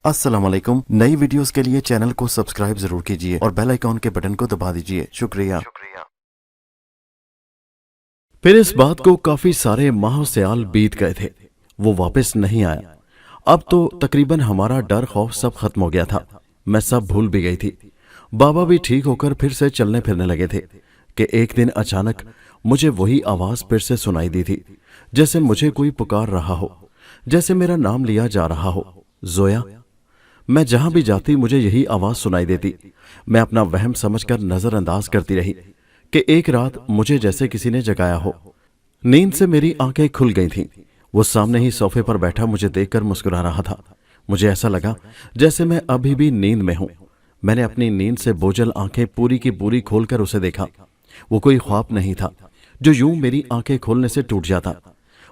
अस्सलाम वालेकुम। नई वीडियोस के लिए चैनल को सब्सक्राइब जरूर कीजिए और बेल आइकॉन के बटन को दबा दीजिए। शुक्रिया। फिर इस बात को काफी सारे माह साल बीत गए थे, वो वापस नहीं आया। अब तो तकरीबन हमारा डर खौफ सब खत्म हो गया था। मैं सब भूल भी गई थी। बाबा भी ठीक होकर फिर से चलने फिरने लगे थे कि एक दिन अचानक मुझे वही आवाज फिर से सुनाई दी थी, जैसे मुझे कोई पुकार रहा हो, जैसे मेरा नाम लिया जा रहा हो। जोया। मैं जहां भी जाती मुझे यही आवाज सुनाई देती। मैं अपना वहम समझकर नजरअंदाज करती रही कि एक रात मुझे जैसे किसी ने जगाया हो। नींद से मेरी आंखें खुल गई थीं। वो सामने ही सोफे पर बैठा मुझे देखकर मुस्कुरा रहा था। मुझे ऐसा लगा जैसे मैं अभी भी नींद में हूं। मैंने अपनी नींद से बोझल आंखें पूरी की पूरी खोलकर उसे देखा। वो कोई ख्वाब नहीं था जो यूं मेरी आंखें खोलने से टूट जाता।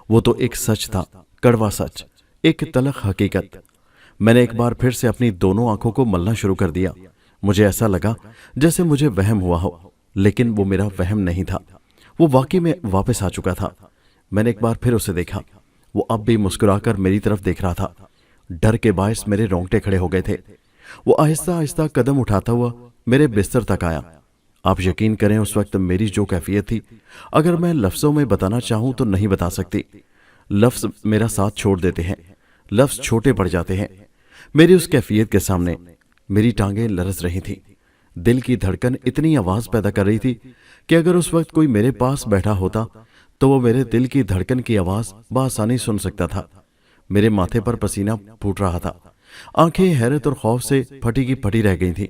वो तो एक सच था, कड़वा सच, एक तलख हकीकत। मैंने एक बार फिर से अपनी दोनों आंखों को मलना शुरू कर दिया। मुझे ऐसा लगा जैसे मुझे वहम हुआ हो, लेकिन वो मेरा वहम नहीं था। वो वाकई में वापस आ चुका था। मैंने एक बार फिर उसे देखा। वो अब भी मुस्कुराकर मेरी तरफ देख रहा था। डर के बायस मेरे रोंगटे खड़े हो गए थे। वो आहिस्ता आहिस्ता कदम उठाता हुआ मेरे बिस्तर तक आया। आप यकीन करें, उस वक्त मेरी जो कैफियत थी, अगर मैं लफ्जों में बताना चाहूं तो नहीं बता सकती। लफ्ज मेरा साथ छोड़ देते हैं, लफ्ज छोटे पड़ जाते हैं। मेरी उस कैफियत के सामने मेरी टांगें लरस रही थी। दिल की धड़कन इतनी आवाज पैदा कर रही थी कि अगर उस वक्त कोई मेरे पास बैठा होता तो वो मेरे दिल की धड़कन की आवाज बआसानी सुन सकता था। मेरे माथे पर पसीना फूट रहा था। आंखें हैरत और खौफ से फटी की फटी रह गई थी।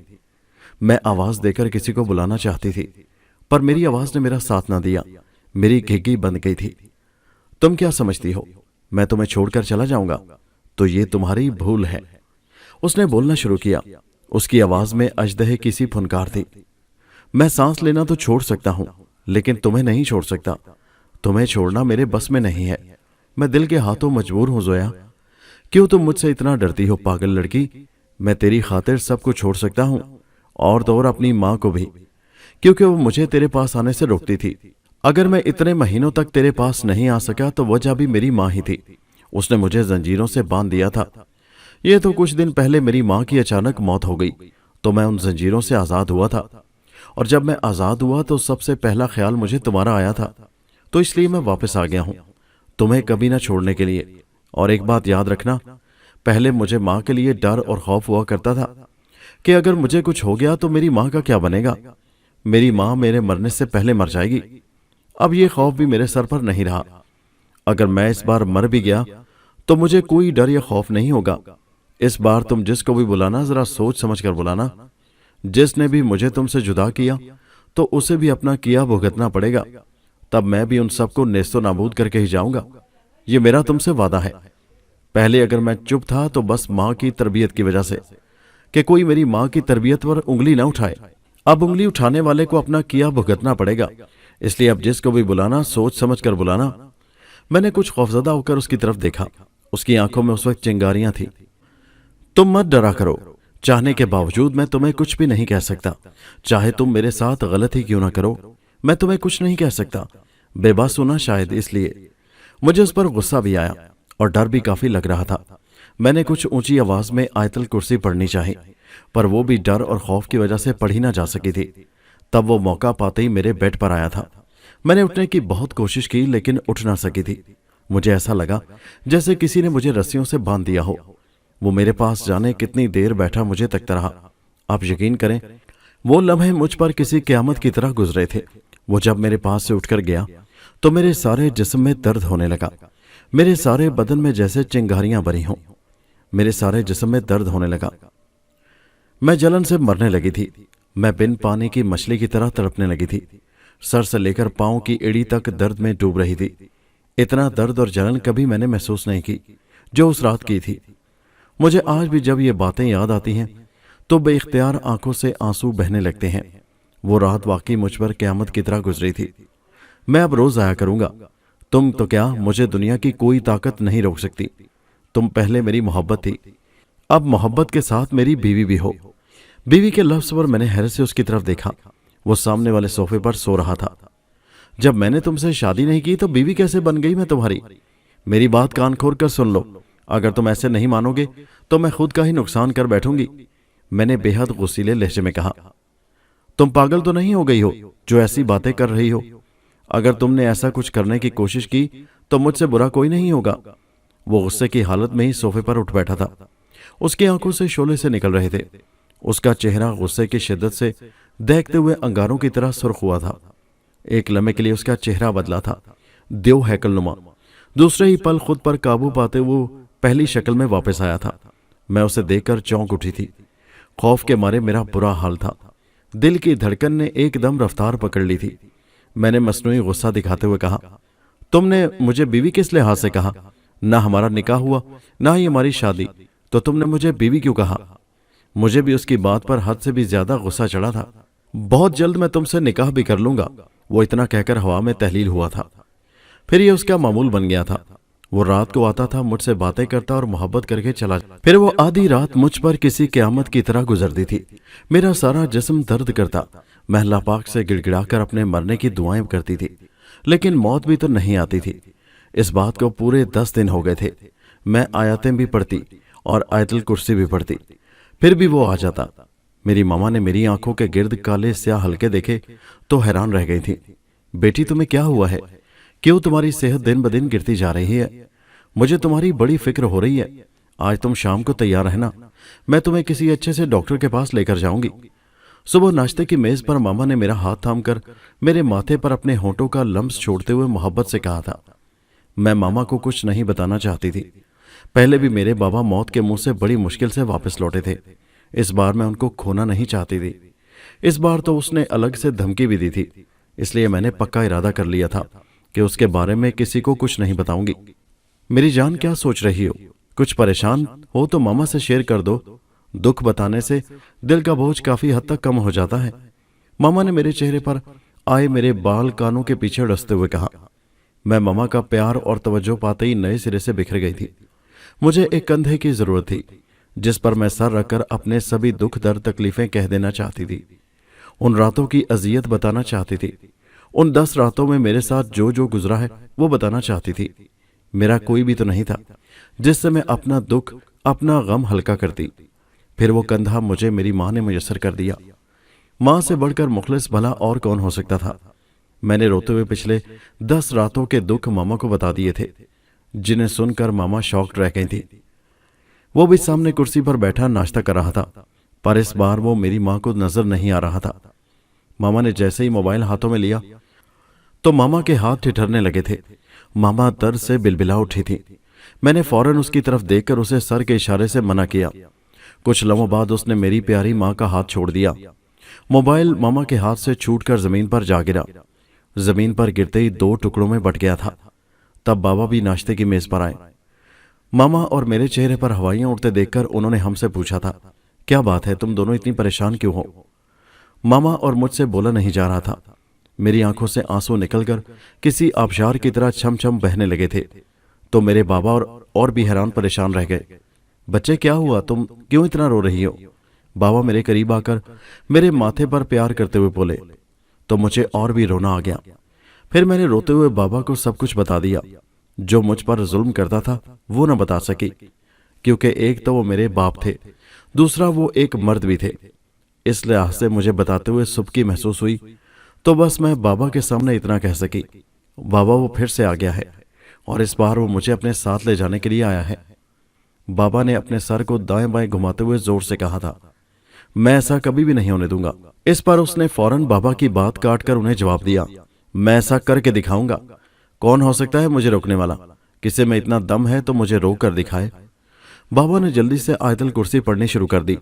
मैं आवाज देकर किसी को बुलाना चाहती थी, पर मेरी आवाज ने मेरा साथ ना दिया। मेरी घिघी बंद गई थी। तुम क्या समझती हो, मैं तुम्हें छोड़कर चला जाऊंगा? तो ये तुम्हारी भूल है। उसने बोलना शुरू किया। उसकी आवाज में अजदहे की सी फुनकार थी। मैं सांस लेना तो छोड़ सकता हूं, लेकिन तुम्हें नहीं छोड़ सकता। तुम्हें छोड़ना मेरे बस में नहीं है। मैं दिल के हाथों मजबूर हूं। जोया, क्यों तुम मुझसे इतना डरती हो पागल लड़की? मैं तेरी खातिर सब कुछ छोड़ सकता हूं, और तो और अपनी माँ को भी, क्योंकि वो मुझे तेरे पास आने से रोकती थी। अगर मैं इतने महीनों तक तेरे पास नहीं आ सका तो वजह भी मेरी माँ ही थी। उसने मुझे जंजीरों से बांध दिया था। ये तो कुछ दिन पहले मेरी माँ की अचानक मौत हो गई तो मैं उन जंजीरों से आजाद हुआ था। और जब मैं आजाद हुआ तो सबसे पहला ख्याल मुझे तुम्हारा आया था, तो इसलिए मैं वापस आ गया हूं, तुम्हें कभी ना छोड़ने के लिए। और एक बात याद रखना, पहले मुझे माँ के लिए डर और खौफ हुआ करता था कि अगर मुझे कुछ हो गया तो मेरी माँ का क्या बनेगा। मेरी माँ मेरे मरने से पहले मर जाएगी। अब ये खौफ भी मेरे सर पर नहीं रहा। अगर मैं इस बार मर भी गया तो मुझे कोई डर या खौफ नहीं होगा। इस बार तुम जिसको भी बुलाना जरा सोच समझ कर बुलाना। जिसने भी मुझे तुमसे जुदा किया तो उसे भी अपना किया भुगतना पड़ेगा। तब मैं भी उन सबको नेस्तो नाबूद करके ही जाऊंगा। ये मेरा तुमसे वादा है। पहले अगर मैं चुप था तो बस माँ की तरबियत की वजह से, कि कोई मेरी माँ की तरबियत पर उंगली ना उठाए। अब उंगली उठाने वाले को अपना किया भुगतना पड़ेगा। इसलिए अब जिसको भी बुलाना सोच समझ कर बुलाना। मैंने कुछ खौफजदा होकर उसकी तरफ देखा। उसकी आंखों में उस वक्त चिंगारियां थी। तुम मत डरा करो, चाहने के बावजूद मैं तुम्हें कुछ भी नहीं कह सकता। चाहे तुम मेरे साथ गलत ही क्यों ना करो, मैं तुम्हें कुछ नहीं कह सकता। बेबस होना शायद इसलिए। मुझे उस पर गुस्सा भी आया और डर भी काफी लग रहा था। मैंने कुछ ऊंची आवाज में आयतल कुर्सी पढ़नी चाही, पर वो भी डर और खौफ की वजह से पढ़ी ना जा सकी थी। तब वो मौका पाते ही मेरे बेड पर आया था। मैंने उठने की बहुत कोशिश की, लेकिन उठ ना सकी थी। मुझे ऐसा लगा जैसे किसी ने मुझे रस्सियों से बांध दिया हो। वो मेरे पास जाने कितनी देर बैठा मुझे तकता रहा। आप यकीन करें, वो लम्हे मुझ पर किसी क़यामत की तरह गुजरे थे। वो जब मेरे पास से उठकर गया तो मेरे सारे जिस्म में दर्द होने लगा। मेरे सारे बदन में जैसे चिंगारियां भरी हों। मेरे सारे जिस्म में दर्द होने लगा। मैं जलन से मरने लगी थी। मैं बिन पानी की मछली की तरह तड़पने लगी थी। सर से लेकर पांव की एड़ी तक दर्द में डूब रही थी। इतना दर्द और जलन कभी मैंने महसूस नहीं की जो उस रात की थी। मुझे आज भी जब ये बातें याद आती हैं तो बेइख्तियार आंखों से आंसू बहने लगते हैं। वो रात वाकई मुझ पर क़यामत की तरह गुजरी थी। मैं अब रोज आया करूंगा। तुम तो क्या, मुझे दुनिया की कोई ताकत नहीं रोक सकती। तुम पहले मेरी मोहब्बत थी, अब मोहब्बत के साथ मेरी बीवी भी हो। बीवी के लफ्ज पर मैंने हैरत से उसकी तरफ देखा। वो सामने वाले सोफे पर सो रहा था। जब मैंने तुमसे शादी नहीं की तो बीवी कैसे बन गई मैं तुम्हारी? मेरी बात कान खोल कर सुन लो। اگر تم ایسے نہیں مانو گے تو میں خود کا ہی نقصان کر بیٹھوں گی، میں نے بے حد غصیلے لہجے میں کہا۔ تم پاگل تو نہیں ہو گئی ہو جو ایسی باتیں کر رہی ہو؟ اگر تم نے ایسا کچھ کرنے کی کوشش کی تو مجھ سے برا کوئی نہیں ہوگا۔ وہ غصے کی حالت میں ہی صوفے پر اٹھ بیٹھا تھا، اس کی آنکھوں سے شعلے سے نکل رہے تھے، اس کا چہرہ غصے کی شدت سے دہکتے ہوئے انگاروں کی طرح سرخ ہوا تھا۔ ایک لمحے کے لیے اس کا چہرہ بدلا تھا، دیو ہیکل نما، دوسرے ہی پل خود پر قابو پاتے وہ پہلی شکل میں واپس آیا تھا۔ میں اسے دیکھ کر چونک اٹھی تھی، خوف کے مارے میرا برا حال تھا، دل کی دھڑکن نے ایک دم رفتار پکڑ لی تھی۔ میں نے مصنوعی غصہ دکھاتے ہوئے کہا، تم نے مجھے بیوی کس لحاظ سے کہا؟ نہ ہمارا نکاح ہوا نہ ہی ہماری شادی، تو تم نے مجھے بیوی کیوں کہا؟ مجھے بھی اس کی بات پر حد سے بھی زیادہ غصہ چڑھا تھا۔ بہت جلد میں تم سے نکاح بھی کر لوں گا، وہ اتنا کہہ کر ہوا میں تحلیل ہوا تھا۔ پھر یہ اس کا معمول بن گیا تھا، وہ رات کو آتا تھا، مجھ سے باتیں کرتا اور محبت کر کے چلا جاتا۔ پھر وہ آدھی رات مجھ پر کسی قیامت کی طرح گزرتی تھی، میرا سارا جسم درد کرتا، میں اللہ پاک سے گڑ گڑا کر اپنے مرنے کی دعائیں کرتی تھی، لیکن موت بھی تو نہیں آتی تھی۔ اس بات کو پورے 10 دن ہو گئے تھے، میں آیاتیں بھی پڑھتی اور آیت الکرسی بھی پڑھتی، پھر بھی وہ آ جاتا۔ میری ماما نے میری آنکھوں کے گرد کالے سیاہ ہلکے دیکھے تو حیران رہ گئی تھی۔ بیٹی تمہیں کیا ہوا ہے؟ کیوں تمہاری صحت دن بدن گرتی جا رہی ہے؟ مجھے تمہاری بڑی فکر ہو رہی ہے۔ آج تم شام کو تیار رہنا، میں تمہیں کسی اچھے سے ڈاکٹر کے پاس لے کر جاؤں گی۔ صبح ناشتے کی میز پر ماما نے میرا ہاتھ تھام کر میرے ماتھے پر اپنے ہونٹوں کا لمس چھوڑتے ہوئے محبت سے کہا تھا۔ میں ماما کو کچھ نہیں بتانا چاہتی تھی، پہلے بھی میرے بابا موت کے منہ سے بڑی مشکل سے واپس لوٹے تھے، اس بار میں ان کو کھونا نہیں چاہتی تھی۔ اس بار تو اس نے الگ سے دھمکی بھی دی تھی، اس لیے میں نے پکا ارادہ کر لیا تھا کہ اس کے بارے میں کسی کو کچھ نہیں بتاؤں گی۔ میری جان کیا سوچ رہی ہو؟ کچھ پریشان ہو تو ماما سے شیئر کر دو، دکھ بتانے سے دل کا بوجھ کافی حد تک کم ہو جاتا ہے۔ ماما نے میرے چہرے پر آئے میرے بال کانوں کے پیچھے ڈستے ہوئے کہا۔ میں ماما کا پیار اور توجہ پاتے ہی نئے سرے سے بکھر گئی تھی۔ مجھے ایک کندھے کی ضرورت تھی جس پر میں سر رکھ کر اپنے سبھی دکھ درد تکلیفیں کہہ دینا چاہتی تھی، ان راتوں کی اذیت بتانا چاہتی تھی، ان 10 راتوں میں میرے ساتھ جو جو گزرا ہے وہ بتانا چاہتی تھی۔ میرا کوئی بھی تو نہیں تھا جس سے میں اپنا دکھ اپنا غم ہلکا کرتی۔ پھر وہ کندھا مجھے میری ماں نے میسر کر دیا۔ ماں سے بڑھ کر مخلص بھلا اور کون ہو سکتا تھا؟ میں نے روتے ہوئے پچھلے 10 راتوں کے دکھ ماما کو بتا دیے تھے، جنہیں سن کر ماما شاکڈ رہ گئی تھی۔ وہ بھی سامنے کرسی پر بیٹھا ناشتہ کر رہا تھا، پر اس بار وہ میری ماں کو نظر نہیں آ رہا تھا۔ ماما نے جیسے ہی موبائل ہاتھوں میں لیا تو ماما کے ہاتھ ٹھٹرنے لگے تھے، ماما درد سے بلبلا اٹھی تھی۔ میں نے فوراً اس کی طرف دیکھ کر اسے سر کے اشارے سے منع کیا۔ کچھ لمحوں بعد اس نے میری پیاری ماں کا ہاتھ چھوڑ دیا۔ موبائل ماما کے ہاتھ سے چھوٹ کر زمین پر جا گرا، زمین پر گرتے ہی 2 ٹکڑوں میں بٹ گیا تھا۔ تب بابا بھی ناشتے کی میز پر آئے۔ ماما اور میرے چہرے پر ہوائیاں اڑتے دیکھ کر انہوں نے ہم سے پوچھا تھا، کیا بات ہے، تم دونوں اتنی پریشان کیوں ہو؟ ماما اور مجھ سے بولا نہیں جا رہا تھا، میری آنکھوں سے آنسو نکل کر کسی آبشار کی طرح چھم چھم بہنے لگے تھے۔ تو میرے بابا اور بھی حیران پریشان رہ گئے۔ بچے کیا ہوا، تم کیوں اتنا رو رہی ہو؟ بابا میرے قریب آ کر میرے ماتھے پر پیار کرتے ہوئے بولے تو مجھے اور بھی رونا آ گیا۔ پھر میں نے روتے ہوئے بابا کو سب کچھ بتا دیا، جو مجھ پر ظلم کرتا تھا وہ نہ بتا سکی، کیونکہ ایک تو وہ میرے باپ تھے، دوسرا وہ ایک مرد بھی تھے۔ اس لحاظ سے مجھے بتاتے ہوئے سبکی محسوس ہوئی، تو بس میں بابا کے سامنے اتنا کہہ سکی، بابا وہ پھر سے آ گیا ہے اور اس بار وہ مجھے اپنے ساتھ لے جانے کے لیے آیا ہے۔ بابا نے اپنے سر کو دائیں بائیں گھماتے ہوئے زور سے کہا تھا، میں ایسا کبھی بھی نہیں ہونے دوں گا۔ اس پر اس نے فوراً بابا کی بات کاٹ کر انہیں جواب دیا، میں ایسا کر کے دکھاؤں گا۔ کون ہو سکتا ہے مجھے روکنے والا؟ کسی میں اتنا دم ہے تو مجھے روک کر دکھائے۔ بابا نے جلدی سے آیت الکرسی پڑھنی شروع کر دی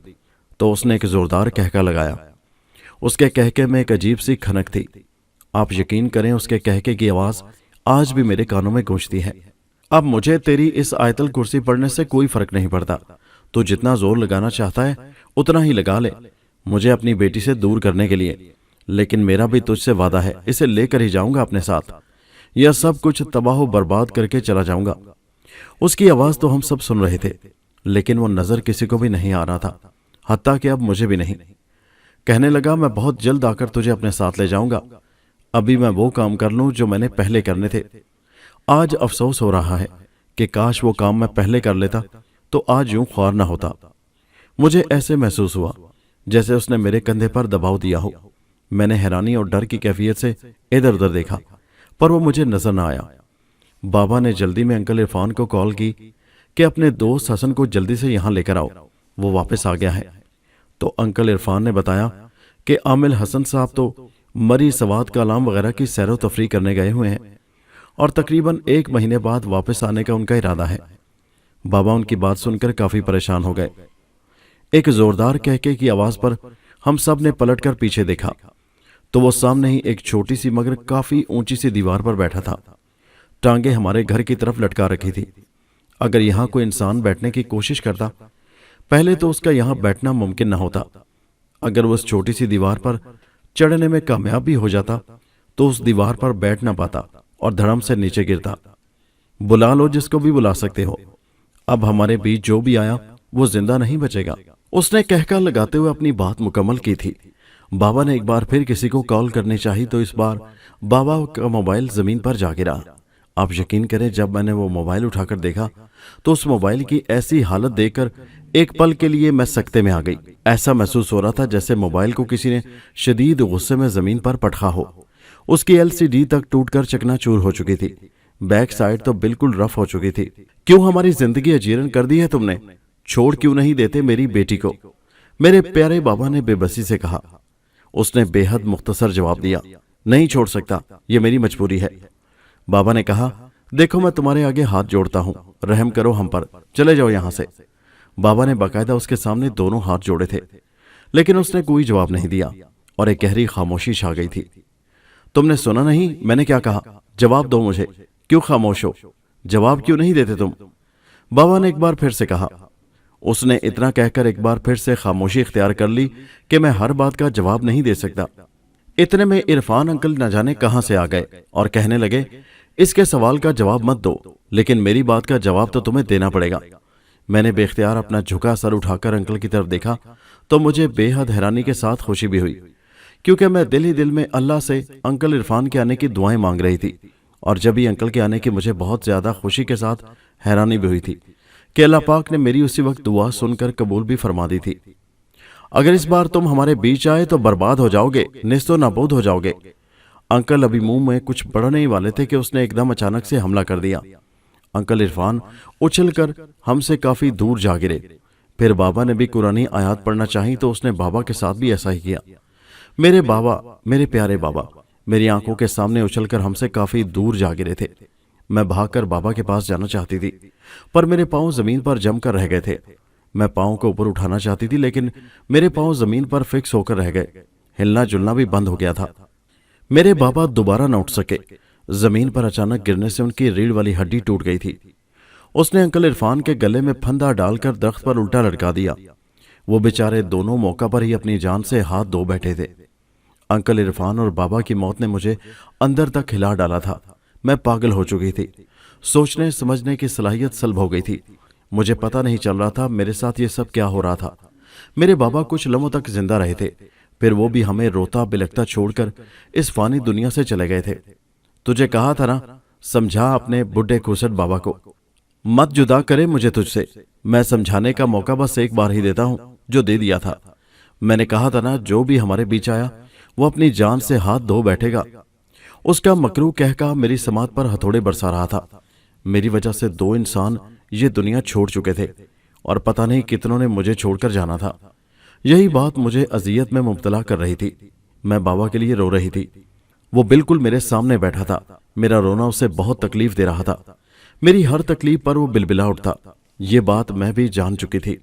تو اس نے ایک زوردار کہکا لگایا۔ اس کے کہکے میں ایک عجیب سی کھنک تھی، آپ یقین کریں اس کے کہکے کی آواز آج بھی میرے کانوں میں گونجتی ہے۔ اب مجھے تیری اس آیت الکرسی پڑھنے سے کوئی فرق نہیں پڑتا، تو جتنا زور لگانا چاہتا ہے اتنا ہی لگا لے، مجھے اپنی بیٹی سے دور کرنے کے لیے، لیکن میرا بھی تجھ سے وعدہ ہے، اسے لے کر ہی جاؤں گا اپنے ساتھ، یا سب کچھ تباہ و برباد کر کے چلا جاؤں گا۔ اس کی آواز تو ہم سب سن رہے تھے، لیکن وہ نظر کسی کو بھی نہیں آ رہا تھا، حتیٰ کہ اب مجھے بھی نہیں۔ کہنے لگا، میں بہت جلد آ کر تجھے اپنے ساتھ لے جاؤں گا، ابھی میں وہ کام کر لوں جو میں نے پہلے کرنے تھے۔ آج افسوس ہو رہا ہے کہ کاش وہ کام میں پہلے کر لیتا تو آج یوں خوار نہ ہوتا۔ مجھے ایسے محسوس ہوا جیسے اس نے میرے کندھے پر دباؤ دیا ہو۔ میں نے حیرانی اور ڈر کی کیفیت سے ادھر ادھر دیکھا پر وہ مجھے نظر نہ آیا۔ بابا نے جلدی میں انکل عرفان کو کال کی کہ اپنے دوست حسن کو جلدی سے یہاں لے کر آؤ، وہ واپس آ گیا ہے۔ تو انکل عرفان نے بتایا کہ عامل حسن صاحب تو مری سوات کالام وغیرہ کی سیر و تفریح کرنے گئے ہوئے ہیں اور تقریباً 1 مہینے بعد واپس آنے کا ان کا ارادہ ہے۔ بابا ان کی بات سن کر کافی پریشان ہو گئے۔ ایک زوردار کہکے کی آواز پر ہم سب نے پلٹ کر پیچھے دیکھا تو وہ سامنے ہی ایک چھوٹی سی مگر کافی اونچی سی دیوار پر بیٹھا تھا، ٹانگیں ہمارے گھر کی طرف لٹکا رکھی تھی۔ اگر یہاں کوئی انسان بیٹھنے کی کوشش کرتا پہلے تو اس کا یہاں بیٹھنا ممکن نہ ہوتا۔ اگر وہ اس چھوٹی سی دیوار پر چڑھنے میں کامیاب بھی ہو جاتا تو اس دیوار پر بیٹھ نہ پاتا اور دھڑم سے نیچے گرتا۔ بلا لو جس کو بھی بلا سکتے ہو، اب ہمارے بیچ جو بھی آیا وہ زندہ نہیں بچے گا۔ اس نے کہکا لگاتے ہوئے اپنی بات مکمل کی تھی۔ بابا نے ایک بار پھر کسی کو کال کرنی چاہی تو اس بار بابا کا موبائل زمین پر جا گرا۔ آپ یقین کریں جب میں نے وہ موبائل اٹھا کر دیکھا تو اس موبائل کی ایسی حالت دیکھ کر ایک پل کے لیے میں سکتے میں آ گئی۔ ایسا محسوس ہو رہا تھا جیسے موبائل کو کسی نے شدید غصے میں زمین پر پٹخا ہو۔ اس کی LCD تک ٹوٹ کر چکنا چور ہو چکی تھی، بیک سائڈ تو بالکل رف ہو چکی تھی۔ کیوں ہماری زندگی اجیرن کر دی ہے تم نے؟ چھوڑ کیوں نہیں دیتے میری بیٹی کو؟ میرے پیارے بابا نے بے بسی سے کہا۔ اس نے بے حد مختصر جواب دیا، نہیں چھوڑ سکتا، یہ میری مجبوری ہے۔ بابا نے کہا، دیکھو میں تمہارے آگے ہاتھ جوڑتا ہوں، رحم کرو ہم پر، چلے جاؤ یہاں سے۔ بابا نے باقاعدہ اس کے سامنے دونوں ہاتھ جوڑے تھے لیکن اس نے کوئی جواب نہیں دیا اور ایک گہری خاموشی چھا گئی تھی۔ تم نے سنا نہیں میں نے کیا کہا؟ جواب دو مجھے، کیوں خاموش ہو؟ جواب کیوں نہیں دیتے تم؟ بابا نے ایک بار پھر سے کہا۔ اس نے اتنا کہہ کر ایک بار پھر سے خاموشی اختیار کر لی کہ میں ہر بات کا جواب نہیں دے سکتا۔ اتنے میں عرفان انکل نہ جانے کہاں سے آ گئے اور کہنے لگے، اس کے سوال کا جواب مت دو لیکن میری بات کا جواب تو تمہیں دینا پڑے گا۔ میں نے بے اختیار اپنا جھکا سر اٹھا کر انکل کی طرف دیکھا تو مجھے بے حد حیرانی کے ساتھ خوشی بھی ہوئی، کیونکہ میں دل ہی دل میں اللہ سے انکل عرفان کے آنے کی دعائیں مانگ رہی تھی، اور جب ہی انکل کے آنے کی مجھے بہت زیادہ خوشی کے ساتھ حیرانی بھی ہوئی تھی کہ اللہ پاک نے میری اسی وقت دعا سن کر قبول بھی فرما دی تھی۔ اگر اس بار تم ہمارے بیچ آئے تو برباد ہو جاؤ گے، نیست و نابود ہو جاؤ گے۔ انکل ابھی منہ میں کچھ بڑھنے ہی والے تھے کہ اس نے ایک دم اچانک سے حملہ کر دیا۔ انکل عرفان اچھل کر ہم سے کافی دور جا گرے۔ پھر بابا نے بھی قرآنی آیات پڑھنا چاہی تو اس نے بابا کے ساتھ بھی ایسا ہی کیا۔ میرے بابا، میرے پیارے بابا، میری آنکھوں کے سامنے اچھل کر ہم سے کافی دور جا گرے تھے۔ میں بھاگ کر بابا کے پاس جانا چاہتی تھی پر میرے پاؤں زمین پر جم کر رہ گئے تھے۔ میں پاؤں کو اوپر اٹھانا چاہتی تھی لیکن میرے پاؤں زمین پر فکس ہو کر رہ گئے، ہلنا جلنا بھی بند ہو گیا تھا۔ میرے بابا دوبارہ نہ اٹھ سکے، زمین پر اچانک گرنے سے ان کی ریڑھ والی ہڈی ٹوٹ گئی تھی۔ اس نے انکل عرفان کے گلے میں پھندا ڈال کر درخت پر الٹا لٹکا دیا۔ وہ بیچارے دونوں موقع پر ہی اپنی جان سے ہاتھ دھو بیٹھے تھے۔ انکل عرفان اور بابا کی موت نے مجھے اندر تک ہلا ڈالا تھا۔ میں پاگل ہو چکی تھی، سوچنے سمجھنے کی صلاحیت سلب ہو گئی تھی۔ مجھے پتہ نہیں چل رہا تھا میرے ساتھ یہ سب کیا ہو رہا تھا۔ میرے بابا کچھ لمحوں تک زندہ رہے تھے، پھر وہ بھی ہمیں روتا بلکتا چھوڑ کر اس فانی دنیا سے چلے گئے تھے۔ تجھے کہا تھا نا، سمجھا اپنے بڈھے کھوسٹ بابا کو، مت جدا کرے مجھے تجھ سے۔ میں سمجھانے کا موقع بس ایک بار ہی دیتا ہوں، جو دے دیا تھا۔ میں نے کہا تھا نا، جو بھی ہمارے بیچ آیا وہ اپنی جان سے ہاتھ دھو بیٹھے گا۔ اس کا مکروہ کہکا میری سماعت پر ہتھوڑے برسا رہا تھا۔ میری وجہ سے 2 انسان یہ دنیا چھوڑ چکے تھے اور پتہ نہیں کتنوں نے مجھے چھوڑ کر جانا تھا۔ یہی بات مجھے اذیت میں مبتلا کر رہی تھی۔ میں بابا کے لیے رو رہی تھی۔ وہ بالکل میرے سامنے بیٹھا تھا۔ میرا رونا اسے بہت تکلیف دے رہا تھا۔ میری ہر تکلیف پر وہ بلبلا اٹھتا۔ یہ بات میں بھی جان چکی تھی۔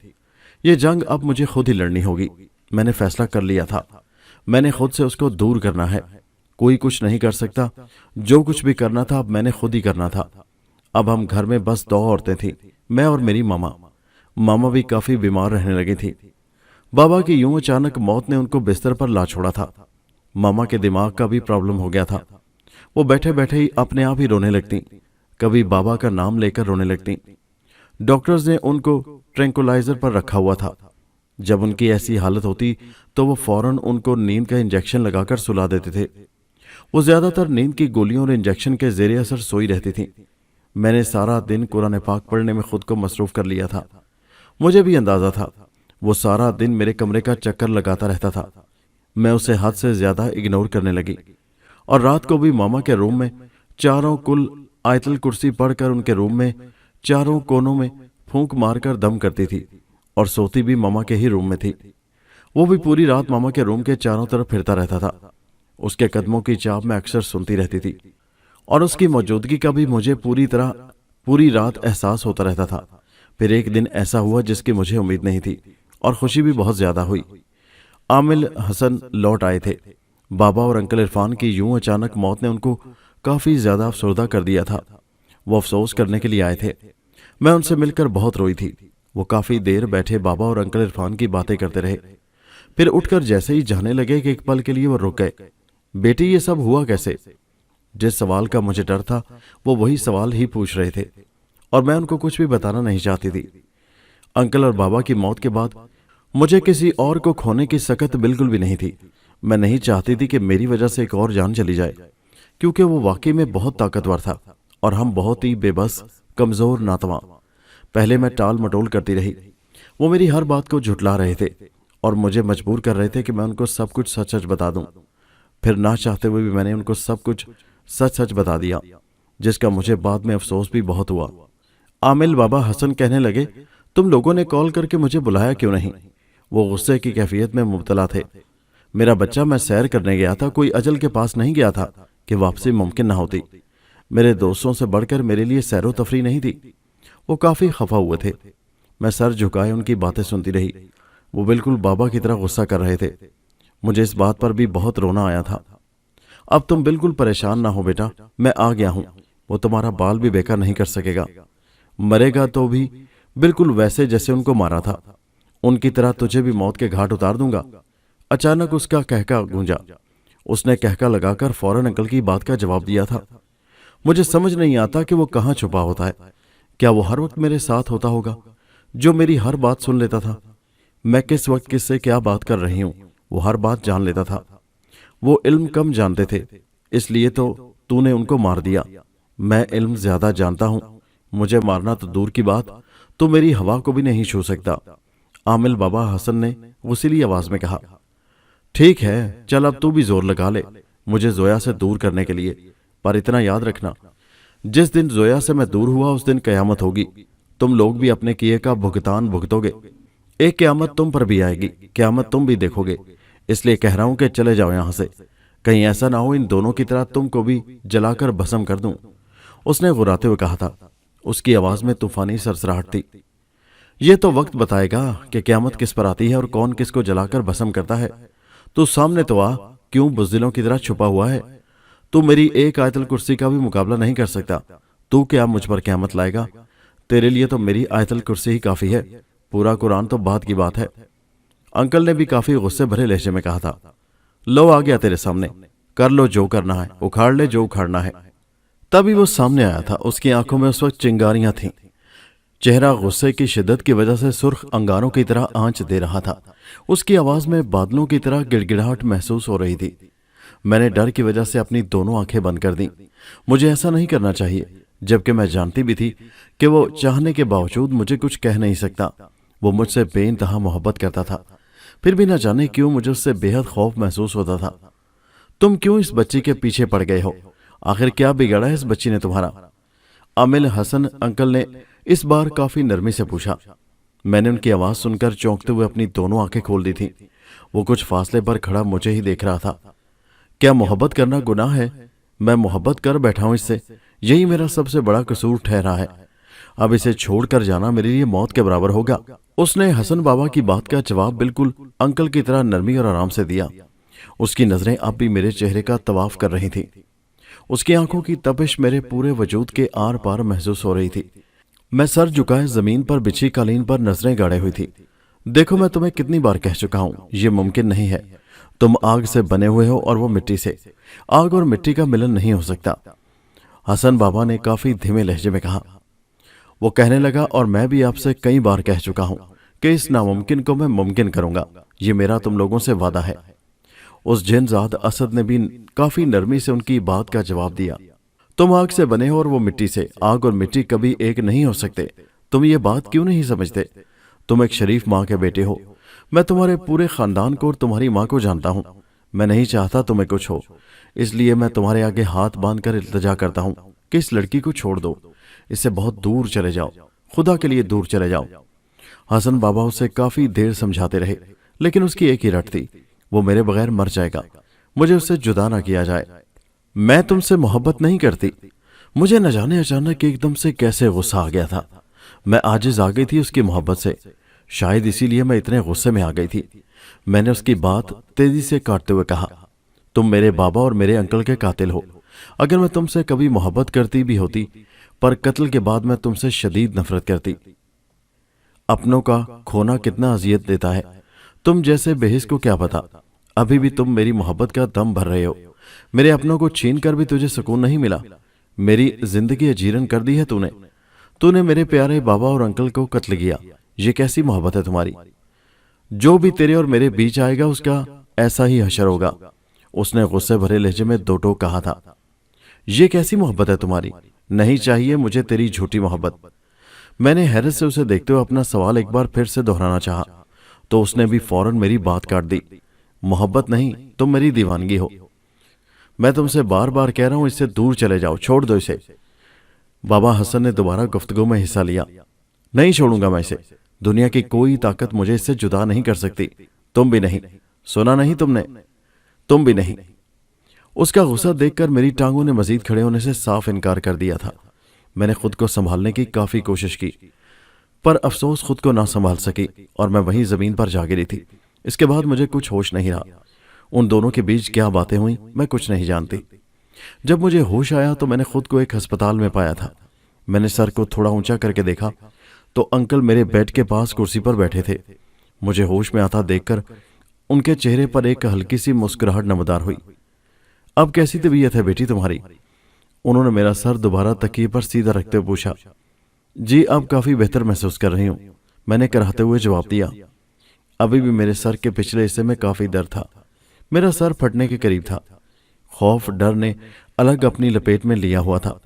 یہ جنگ اب مجھے خود ہی لڑنی ہوگی۔ میں نے فیصلہ کر لیا تھا، میں نے خود سے اس کو دور کرنا ہے۔ کوئی کچھ نہیں کر سکتا، جو کچھ بھی کرنا تھا اب میں نے خود ہی کرنا تھا۔ اب ہم گھر میں بس 2 عورتیں تھیں، میں اور میری ماما۔ ماما بھی کافی بیمار رہنے لگی تھی۔ بابا کی یوں اچانک موت نے ان کو بستر پر لا چھوڑا تھا۔ ماما کے دماغ کا بھی پرابلم ہو گیا تھا۔ وہ بیٹھے بیٹھے ہی اپنے آپ ہی رونے لگتی، کبھی بابا کا نام لے کر رونے لگتی۔ ڈاکٹرز نے ان کو ٹرینکولائزر پر رکھا ہوا تھا۔ جب ان کی ایسی حالت ہوتی تو وہ فوراً ان کو نیند کا انجیکشن لگا کر سلا دیتے تھے۔ وہ زیادہ تر نیند کی گولیوں اور انجیکشن کے زیر اثر سوئی رہتی تھیں۔ میں نے سارا دن قرآن پاک پڑھنے میں خود کو مصروف کر لیا تھا۔ مجھے بھی اندازہ تھا وہ سارا دن میرے کمرے کا چکر لگاتا رہتا تھا۔ میں اسے حد سے زیادہ اگنور کرنے لگی اور رات کو بھی ماما کے روم میں چاروں کل آیت الکرسی پڑھ کر ان کے روم میں چاروں کونوں میں پھونک مار کر دم کرتی تھی اور سوتی بھی ماما کے ہی روم میں تھی۔ وہ بھی پوری رات ماما کے روم کے چاروں طرف پھرتا رہتا تھا۔ اس کے قدموں کی چاپ میں اکثر سنتی رہتی تھی اور اس کی موجودگی کا بھی مجھے پوری رات احساس ہوتا رہتا تھا۔ پھر ایک دن ایسا ہوا جس کی مجھے امید نہیں تھی اور خوشی بھی بہت زیادہ ہوئی۔ عامل حسن لوٹ آئے تھے۔ بابا اور انکل عرفان کی یوں اچانک موت نے ان کو کافی زیادہ افسردہ کر دیا تھا۔ وہ افسوس کرنے کے لیے آئے تھے۔ میں ان سے مل کر بہت روئی تھی۔ وہ کافی دیر بیٹھے بابا اور انکل عرفان کی باتیں کرتے رہے، پھر اٹھ کر جیسے ہی جانے لگے کہ ایک پل کے لیے وہ رک گئے۔ بیٹی، یہ سب ہوا کیسے؟ جس سوال کا مجھے ڈر تھا وہ وہی سوال ہی پوچھ رہے تھے اور میں ان کو کچھ بھی بتانا نہیں چاہتی تھی۔ انکل اور بابا کی موت کے بعد مجھے کسی اور کو کھونے کی سکت بالکل بھی نہیں تھی۔ میں نہیں چاہتی تھی کہ میری وجہ سے ایک اور جان چلی جائے، کیونکہ وہ واقعی میں بہت طاقتور تھا اور ہم بہت ہی بے بس، کمزور، ناتواں۔ پہلے میں ٹال مٹول کرتی رہی۔ وہ میری ہر بات کو جھٹلا رہے تھے اور مجھے مجبور کر رہے تھے کہ میں ان کو سب کچھ سچ سچ بتا دوں۔ پھر نہ چاہتے ہوئے بھی میں نے ان کو سب کچھ سچ سچ بتا دیا، جس کا مجھے بعد میں افسوس بھی بہت ہوا۔ عامل بابا حسن کہنے لگے، تم لوگوں نے کال کر کے مجھے بلایا کیوں نہیں؟ وہ غصے کی کیفیت میں مبتلا تھے۔ میرا بچہ، میں سیر کرنے گیا تھا، کوئی اجل کے پاس نہیں گیا تھا کہ واپسی ممکن نہ ہوتی۔ میرے دوستوں سے بڑھ کر میرے لیے سیر و تفریح نہیں تھی۔ وہ کافی خفا ہوئے تھے۔ میں سر جھکائے ان کی باتیں سنتی رہی۔ وہ بالکل بابا کی طرح غصہ کر رہے تھے۔ مجھے اس بات پر بھی بہت رونا آیا تھا۔ اب تم بالکل پریشان نہ ہو بیٹا، میں آ گیا ہوں۔ وہ تمہارا بال بھی بیکار نہیں کر سکے گا۔ مرے گا تو بھی بالکل ویسے جیسے ان کو مارا تھا، ان کی طرح تجھے بھی موت کے گھاٹ اتار دوں گا۔ اچانک اس کا کہکا گونجا۔ اس نے کہکا لگا کر فوراً انکل کی بات کا جواب دیا تھا۔ مجھے سمجھ نہیں آتا کہ وہ کہاں چھپا ہوتا ہے۔ کیا وہ ہر وقت میرے ساتھ ہوتا ہوگا، جو میری ہر بات سن لیتا تھا؟ میں کس وقت کس سے کیا بات کر رہی ہوں وہ ہر بات جان لیتا تھا۔ وہ علم کم جانتے تھے، اس لیے تو نے ان کو مار دیا۔ میں علم زیادہ جانتا ہوں، مجھے مارنا تو دور کی بات، تو میری ہوا کو بھی نہیں چھو سکتا۔ عامل بابا حسن نے غصیلی آواز میں کہا، ٹھیک ہے، چل اب تو بھی زور لگا لے مجھے زویا سے دور کرنے کے لیے، پر اتنا یاد رکھنا، جس دن زویا سے میں دور ہوا اس دن قیامت ہوگی۔ تم لوگ بھی اپنے کیے کا بھگتان بھگتو گے۔ ایک قیامت تم پر بھی آئے گی، قیامت تم بھی دیکھو گے۔ اس لیے کہہ رہا ہوں کہ چلے جاؤ یہاں سے، کہیں ایسا نہ ہو ان دونوں کی طرح تم کو بھی جلا کر بھسم کر دوں۔ اس نے غراتے ہوئے کہا تھا۔ اس کی آواز میں طوفانی سرسراہٹ تھی۔ یہ تو وقت بتائے گا کہ قیامت کس پر آتی ہے اور کون کس کو جلا کر بھسم کرتا ہے۔ تو سامنے تو آ، کیوں بزدلوں کی طرح چھپا ہوا ہے؟ تو میری ایک آیت الکرسی کا بھی مقابلہ نہیں کر سکتا، تو کیا مجھ پر قیامت لائے گا؟ تیرے لیے تو میری آیت الکرسی ہی کافی ہے، پورا قرآن تو بعد کی بات ہے۔ انکل نے بھی کافی غصے بھرے لہجے میں کہا تھا، لو آ گیا تیرے سامنے، کر لو جو کرنا ہے، اکھاڑ لے جو اکھاڑنا ہے۔ تبھی وہ سامنے آیا تھا۔ اس کی آنکھوں میں اس وقت چنگاریاں تھیں۔ چہرہ غصے کی شدت کی وجہ سے سرخ انگاروں کی طرح آنچ دے رہا تھا۔ اس کی آواز میں بادلوں کی طرح گڑ گڑاہٹ محسوس ہو رہی تھی۔ میں نے ڈر کی وجہ سے اپنی دونوں آنکھیں بند کر دیں۔ مجھے ایسا نہیں کرنا چاہیے، جبکہ میں جانتی بھی تھی کہ وہ چاہنے کے باوجود مجھے کچھ کہہ نہیں سکتا۔ وہ مجھ سے بے انتہا محبت کرتا تھا، پھر بھی نہ جانے کیوں مجھے اس سے بے حد خوف محسوس ہوتا تھا۔ تم کیوں اس بچی کے پیچھے پڑ گئے ہو؟ آخر کیا بگاڑا ہے اس بچی نے تمہارا؟ عامل حسن انکل نے اس بار کافی نرمی سے پوچھا۔ میں نے ان کی آواز سن کر چونکتے ہوئے اپنی دونوں آنکھیں کھول دی تھیں۔ وہ کچھ فاصلے پر کھڑا مجھے ہی دیکھ رہا تھا۔ کیا محبت کرنا گناہ ہے؟ میں محبت کر بیٹھا ہوں اس سے، یہی میرا سب سے بڑا قصور ٹھہرا ہے۔ اب اسے چھوڑ کر جانا میرے لیے موت کے برابر ہوگا۔ اس نے حسن بابا کی بات کا جواب بالکل انکل کی طرح نرمی اور آرام سے دیا۔ اس کی نظریں اب بھی میرے چہرے کا طواف کر رہی تھیں۔ اس کی آنکھوں کی تپش میرے پورے وجود کے آر پار محسوس ہو رہی تھی۔ میں سر جھکائے زمین پر بچھی قالین پر نظریں گاڑے ہوئی تھی۔ دیکھو، میں تمہیں کتنی بار کہہ چکا ہوں، یہ ممکن نہیں ہے۔ تم آگ سے بنے ہوئے ہو اور وہ مٹی سے۔ آگ اور مٹی کا ملن نہیں ہو سکتا۔ حسن بابا نے کافی دھیمے لہجے میں کہا۔ وہ کہنے لگا، اور میں بھی آپ سے کئی بار کہہ چکا ہوں کہ اس ناممکن کو میں ممکن کروں گا، یہ میرا تم لوگوں سے وعدہ ہے۔ اس جن زاد اسد نے بھی کافی نرمی سے ان کی بات کا جواب دیا۔ तुम आग से बने हो और वो मिट्टी से। आग और मिट्टी कभी एक नहीं हो सकते। तुम ये बात क्यों नहीं समझते? तुम एक शरीफ माँ के बेटे हो। मैं तुम्हारे पूरे खानदान को और तुम्हारी माँ को जानता हूँ। मैं नहीं चाहता तुम्हें कुछ हो, इसलिए मैं तुम्हारे आगे हाथ बांधकर इल्तिजा करता हूँ कि इस लड़की को छोड़ दो, इससे बहुत दूर चले जाओ, खुदा के लिए दूर चले जाओ। हसन बाबा उसे काफी देर समझाते रहे, लेकिन उसकी एक ही रट थी, वो मेरे बगैर मर जाएगा, मुझे उससे जुदा ना किया जाए। मैं तुमसे मोहब्बत नहीं करती। मुझे न जाने अचानक एकदम से कैसे गुस्सा आ गया था। मैं आजिज आ गई थी उसकी मोहब्बत से। शायद इसीलिए मैं इतने गुस्से में आ गई थी। मैंने उसकी बात तेजी से काटते हुए कहा, तुम मेरे बाबा और मेरे अंकल के कातिल हो। अगर मैं तुमसे कभी मोहब्बत करती भी होती, पर कत्ल के बाद मैं तुमसे शदीद नफरत करती। अपनों का खोना कितना अजियत देता है, तुम जैसे बेहिस को क्या पता। अभी भी तुम मेरी मोहब्बत का दम भर रहे हो। मेरे अपनों को छीन कर भी तुझे सुकून नहीं मिला। मेरी जिंदगी अजीरन कर दी है तूने मेरे प्यारे बाबा और अंकल को कत्ल किया। ये कैसी मोहब्बत है तुम्हारी? जो भी तेरे और मेरे बीच आएगा उसका ऐसा ही हशर होगा। उसने गुस्से भरे लहजे में दो टोक कहा था। ये कैसी मोहब्बत है तुम्हारी? नहीं चाहिए मुझे तेरी झूठी मोहब्बत। मैंने हैरत से उसे देखते हुए अपना सवाल एक बार फिर से दोहराना चाहा, तो उसने भी फौरन मेरी बात काट दी। मोहब्बत नहीं, तुम मेरी दीवानगी हो। मैं तुमसे बार बार कह रहा हूं, इससे दूर चले जाओ, छोड़ दो इसे। बाबा हसन ने दोबारा गुफ्तगू में हिस्सा लिया। नहीं छोड़ूंगा मैं इसे। दुनिया की कोई ताकत मुझे इससे जुदा नहीं कर सकती। तुम भी नहीं। सुना नहीं तुमने? तुम भी नहीं। उसका गुस्सा देखकर मेरी टांगों ने मजीद खड़े होने से साफ इनकार कर दिया था। मैंने खुद को संभालने की काफी कोशिश की, पर अफसोस खुद को ना संभाल सकी और मैं वहीं जमीन पर जा गिरी थी। इसके बाद मुझे कुछ होश नहीं रहा। उन दोनों के बीच क्या बातें हुई मैं कुछ नहीं जानती। जब मुझे होश आया तो मैंने खुद को एक अस्पताल में पाया था। मैंने सर को थोड़ा ऊंचा करके देखा तो अंकल मेरे बेड के पास कुर्सी पर बैठे थे। मुझे होश में आता देखकर उनके चेहरे पर एक हल्की सी मुस्कुराहट नमदार हुई। अब कैसी तबीयत है बेटी तुम्हारी? उन्होंने मेरा सर दोबारा तकिए पर सीधा रखते हुए पूछा। जी अब काफी बेहतर महसूस कर रही हूं, मैंने कराहते हुए जवाब दिया। अभी भी मेरे सर के पिछले हिस्से में काफी दर्द था। मेरा सर फटने के करीब था। खौफ डर ने अलग अपनी लपेट में लिया हुआ था।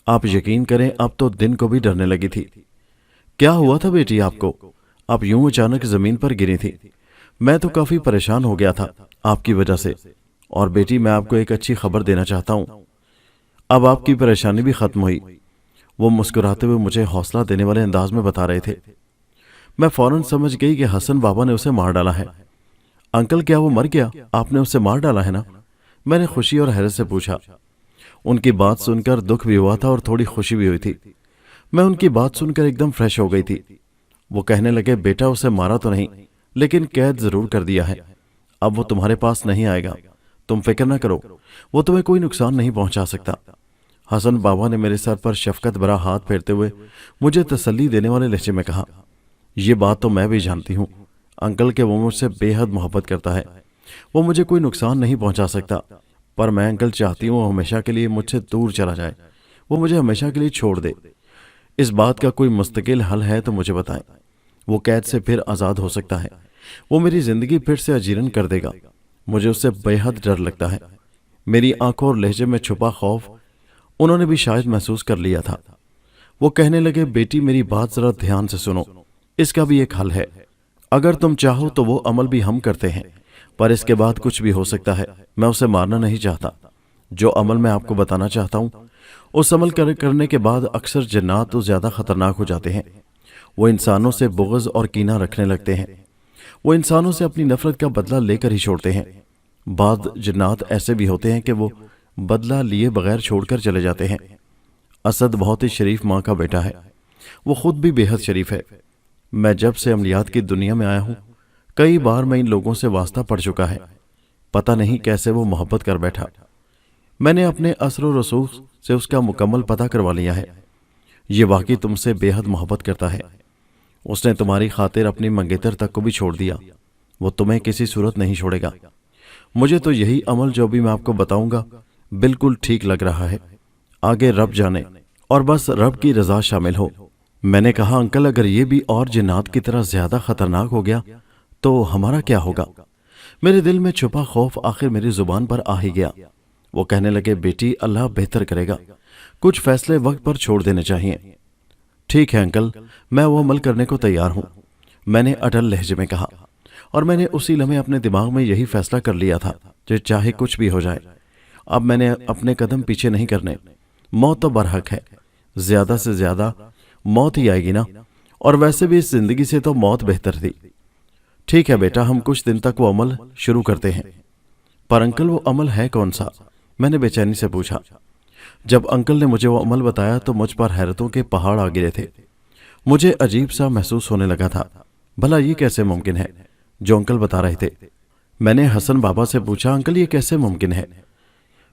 आप यकीन करें, अब तो दिन को भी डरने लगी थी। क्या हुआ था बेटी आपको? आप यूं अचानक जमीन पर गिरी थी। मैं तो काफी परेशान हो गया था आपकी वजह से। और बेटी मैं आपको एक अच्छी खबर देना चाहता हूं। अब आपकी परेशानी भी खत्म हुई। वो मुस्कुराते हुए मुझे हौसला देने वाले अंदाज में बता रहे थे। मैं फौरन समझ गई कि हसन बाबा ने उसे मार डाला है। अंकल क्या वो मर गया? आपने उसे मार डाला है ना? मैंने खुशी और हैरत से पूछा। उनकी बात सुनकर दुख भी हुआ था और थोड़ी खुशी भी हुई थी। मैं उनकी बात सुनकर एकदम फ्रेश हो गई थी। वो कहने लगे, बेटा उसे मारा तो नहीं, लेकिन कैद जरूर कर दिया है। अब वो तुम्हारे पास नहीं आएगा, तुम फिक्र न करो, वो तुम्हें कोई नुकसान नहीं पहुंचा सकता। हसन बाबा ने मेरे सर पर शफकत भरा हाथ फेरते हुए मुझे तसल्ली देने वाले लहजे में कहा, ये बात तो मैं भी जानती हूँ अंकल के वो मुझसे बेहद मोहब्बत करता है। वो मुझे कोई नुकसान नहीं पहुंचा सकता, पर मैं अंकल चाहती हूँ वो हमेशा के लिए मुझसे दूर चला जाए, वो मुझे हमेशा के लिए छोड़ दे। इस बात का कोई मुस्तकिल हल है तो मुझे बताएं। वो कैद से फिर आज़ाद हो सकता है। वो मेरी जिंदगी फिर से अजीरन कर देगा। मुझे उससे बेहद डर लगता है। मेरी आंखों और लहजे में छुपा खौफ उन्होंने भी शायद महसूस कर लिया था। वो कहने लगे, बेटी मेरी बात जरा ध्यान से सुनो, इसका भी एक हल है। अगर तुम चाहो तो वो अमल भी हम करते हैं, पर इसके बाद कुछ भी हो सकता है। मैं उसे मारना नहीं चाहता। जो अमल मैं आपको बताना चाहता हूँ, उस अमल करने के बाद अक्सर जन्नात तो ज्यादा खतरनाक हो जाते हैं। वो इंसानों से बुग़्ज़ और कीना रखने लगते हैं। वो इंसानों से अपनी नफरत का बदला लेकर ही छोड़ते हैं। बाद जन्नात ऐसे भी होते हैं कि वो बदला लिए बगैर छोड़कर चले जाते हैं। असद बहुत ही शरीफ माँ का बेटा है। वो खुद भी बेहद शरीफ है। मैं जब से अमलियात की दुनिया में आया हूँ, कई बार मैं इन लोगों से वास्ता पड़ चुका है। पता नहीं कैसे वो मोहब्बत कर बैठा। मैंने अपने असर रसूख से उसका मुकम्मल पता करवा लिया है। ये वाकई तुमसे बेहद मोहब्बत करता है। उसने तुम्हारी खातिर अपनी मंगेतर तक को भी छोड़ दिया। वो तुम्हें किसी सूरत नहीं छोड़ेगा। मुझे तो यही अमल जो भी मैं आपको बताऊंगा बिल्कुल ठीक लग रहा है। आगे रब जाने, और बस रब की रजा शामिल हो। मैंने कहा, अंकल अगर ये भी और जिन्नात की तरह ज्यादा खतरनाक हो गया तो हमारा क्या होगा? मेरे दिल में छुपा खौफ आखिर मेरी जुबान पर आ ही गया। वो कहने लगे, बेटी अल्लाह बेहतर करेगा, कुछ फैसले वक्त पर छोड़ देने चाहिए। ठीक है अंकल, मैं वो अमल करने को तैयार हूं, मैंने अटल लहजे में कहा। और मैंने उसी लम्हे अपने दिमाग में यही फैसला कर लिया था कि चाहे कुछ भी हो जाए, अब मैंने अपने कदम पीछे नहीं करने। मौत तो बरहक है, ज्यादा से ज्यादा मौत ही आएगी ना, और वैसे भी इस जिंदगी से तो मौत बेहतर थी। ठीक है बेटा, हम कुछ दिन तक वो अमल शुरू करते हैं। पर अंकल वो अमल है कौन सा? मैंने बेचैनी से पूछा। जब अंकल ने मुझे वो अमल बताया तो मुझ पर हैरतों के पहाड़ आ गिरे थे। मुझे अजीब सा महसूस होने लगा था। भला ये कैसे मुमकिन है जो अंकल बता रहे थे? मैंने हसन बाबा से पूछा, अंकल ये कैसे मुमकिन है?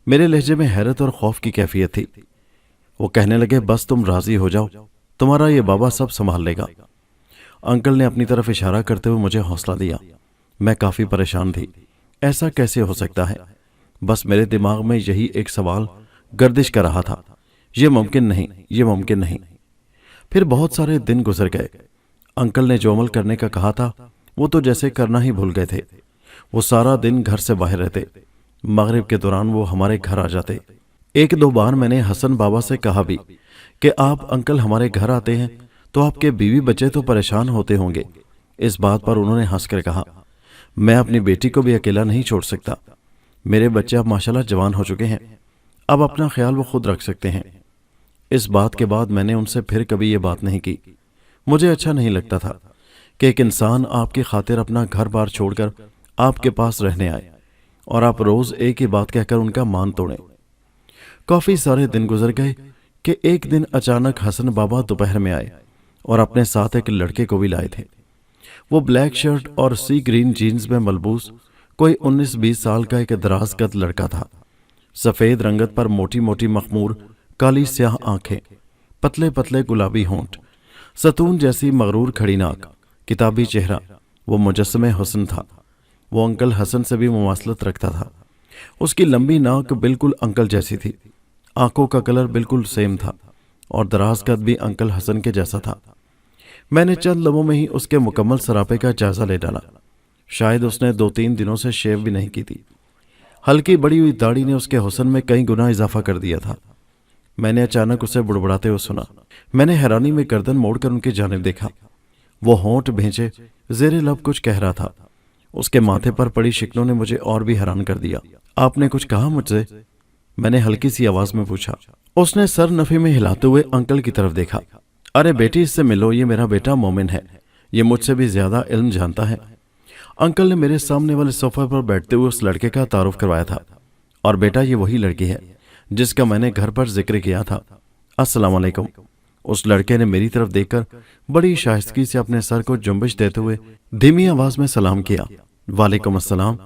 मेरे लहजे में हैरत और खौफ की कैफियत थी। वो कहने लगे, बस तुम राजी हो जाओ, तुम्हारा ये बाबा सब संभाल लेगा। अंकल ने अपनी तरफ इशारा करते हुए मुझे हौसला दिया। मैं काफी परेशान थी। ऐसा कैसे हो सकता है? बस मेरे दिमाग में यही एक सवाल गर्दिश कर रहा था, ये मुमकिन नहीं, ये मुमकिन नहीं। फिर बहुत सारे दिन गुजर गए। अंकल ने जो अमल करने का कहा था वो तो जैसे करना ही भूल गए थे। वो सारा दिन घर से बाहर रहते। मगरिब के दौरान वो हमारे घर आ जाते। एक दो बार मैंने हसन बाबा से कहा भी कि आप अंकल हमारे घर आते हैं तो आपके बीवी बच्चे तो परेशान होते होंगे। इस बात पर उन्होंने हंसकर कहा, मैं अपनी बेटी को भी अकेला नहीं छोड़ सकता। मेरे बच्चे अब माशाल्लाह जवान हो चुके हैं, अब अपना ख्याल वो खुद रख सकते हैं। इस बात के बाद मैंने उनसे फिर कभी ये बात नहीं की। मुझे अच्छा नहीं लगता था कि एक इंसान आपकी खातिर अपना घर बार छोड़कर आपके पास रहने आए और आप रोज एक ही बात कहकर उनका मान तोड़ें। काफी सारे दिन गुजर गए कि एक दिन अचानक हसन बाबा दोपहर में आए और अपने साथ एक लड़के को भी लाए थे। वो ब्लैक शर्ट और सी ग्रीन जीन्स में मलबूस कोई 19-20 साल का एक दराज कद लड़का था। सफेद रंगत पर मोटी मोटी मखमूर काली स्याह आंखें, पतले पतले गुलाबी होंठ, सतून जैसी मगरूर खड़ी नाक, किताबी चेहरा। वो मुजस्समे हुस्न था। वो अंकल हसन से भी मुमासलत रखता था। उसकी लंबी नाक बिल्कुल अंकल जैसी थी, आंखों का कलर बिल्कुल सेम था और दराज कद भी अंकल हसन के जैसा था। मैंने चंद लम्हों में ही उसके मुकम्मल सरापे का जायजा ले डाला। शायद उसने 2-3 दिनों से शेव भी नहीं की थी। हल्की बड़ी हुई दाढ़ी ने उसके हुस्न में कई गुना इजाफा कर दिया था। मैंने अचानक उसे बुड़बुड़ाते हुए सुना। मैंने हैरानी में गर्दन मोड़कर उनकी जानिब देखा। वो होंठ भेंचे जेरे लब कुछ कह रहा था। उसके माथे पर पड़ी शिकनों ने मुझे और भी हैरान कर दिया। आपने कुछ कहा मुझसे? मैंने हल्की सी आवाज में पूछा। उसने सर नफी में हिलाते हुए अंकल की तरफ देखा। अरे बेटी, इससे मिलो, ये मेरा बेटा मोमिन है, ये मुझसे भी ज्यादा इल्म जानता है। अंकल ने मेरे सामने वाले सोफे पर बैठते हुए उस लड़के का तारुफ करवाया था। और बेटा, ये वही लड़की है जिसका मैंने घर पर जिक्र किया था। अस्सलाम वालेकुम। उस लड़के ने मेरी तरफ देखकर बड़ी शाइस्तगी से अपने सर को जुम्बिश देते हुए धीमी आवाज में सलाम किया। वालेकुम अस्सलाम,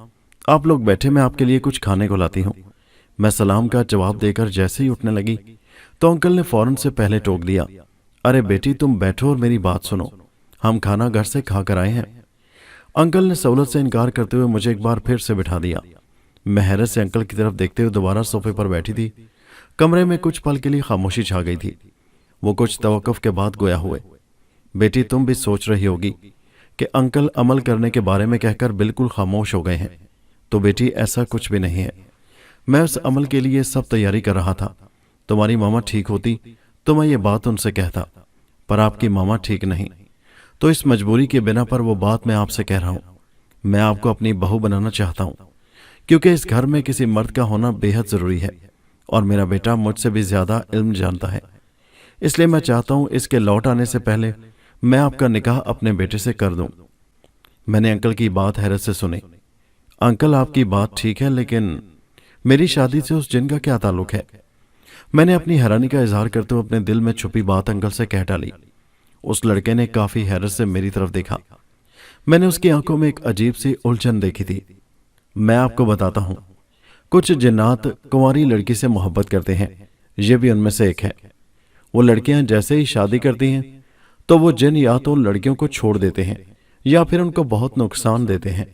आप लोग बैठे, मैं आपके लिए कुछ खाने को लाती हूँ। मैं सलाम का जवाब देकर जैसे ही उठने लगी तो अंकल ने फौरन से पहले टोक दिया। अरे बेटी, तुम बैठो और मेरी बात सुनो, हम खाना घर से खा कर आए हैं। अंकल ने सहूलत से इनकार करते हुए मुझे एक बार फिर से बिठा दिया। मैं हैरत से अंकल की तरफ देखते हुए दोबारा सोफे पर बैठी थी। कमरे में कुछ पल के लिए खामोशी छा गई थी। वो कुछ तवक्कुफ के बाद गोया हुए। बेटी, तुम भी सोच रही होगी कि अंकल अमल करने के बारे में कहकर बिल्कुल खामोश हो गए हैं। तो बेटी, ऐसा कुछ भी नहीं है। मैं उस अमल के लिए सब तैयारी कर रहा था। तुम्हारी मामा ठीक होती तो मैं ये बात उनसे कहता, पर आपकी मामा ठीक नहीं, तो इस मजबूरी के बिना पर वो बात मैं आपसे कह रहा हूँ। मैं आपको अपनी बहू बनाना चाहता हूँ, क्योंकि इस घर में किसी मर्द का होना बेहद जरूरी है और मेरा बेटा मुझसे भी ज्यादा इल्म जानता है। इसलिए मैं चाहता हूँ इसके लौट आने से पहले मैं आपका निकाह अपने बेटे से कर दूं। मैंने अंकल की बात हैरत से सुनी। अंकल, आपकी बात ठीक है, लेकिन मेरी शादी से उस जिन का क्या ताल्लुक है? मैंने अपनी हैरानी का इजहार करते हुए अपने दिल में छुपी बात अंकल से कह डाली। उस लड़के ने काफी हैरत से मेरी तरफ देखा। मैंने उसकी आंखों में एक अजीब सी उलझन देखी थी। मैं आपको बताता हूं, कुछ जिन्नात कुंवारी लड़की से मोहब्बत करते हैं, ये भी उनमें से एक है। वो लड़कियां जैसे ही शादी करती हैं तो वो जिन या तो लड़कियों को छोड़ देते हैं या फिर उनको बहुत नुकसान देते हैं।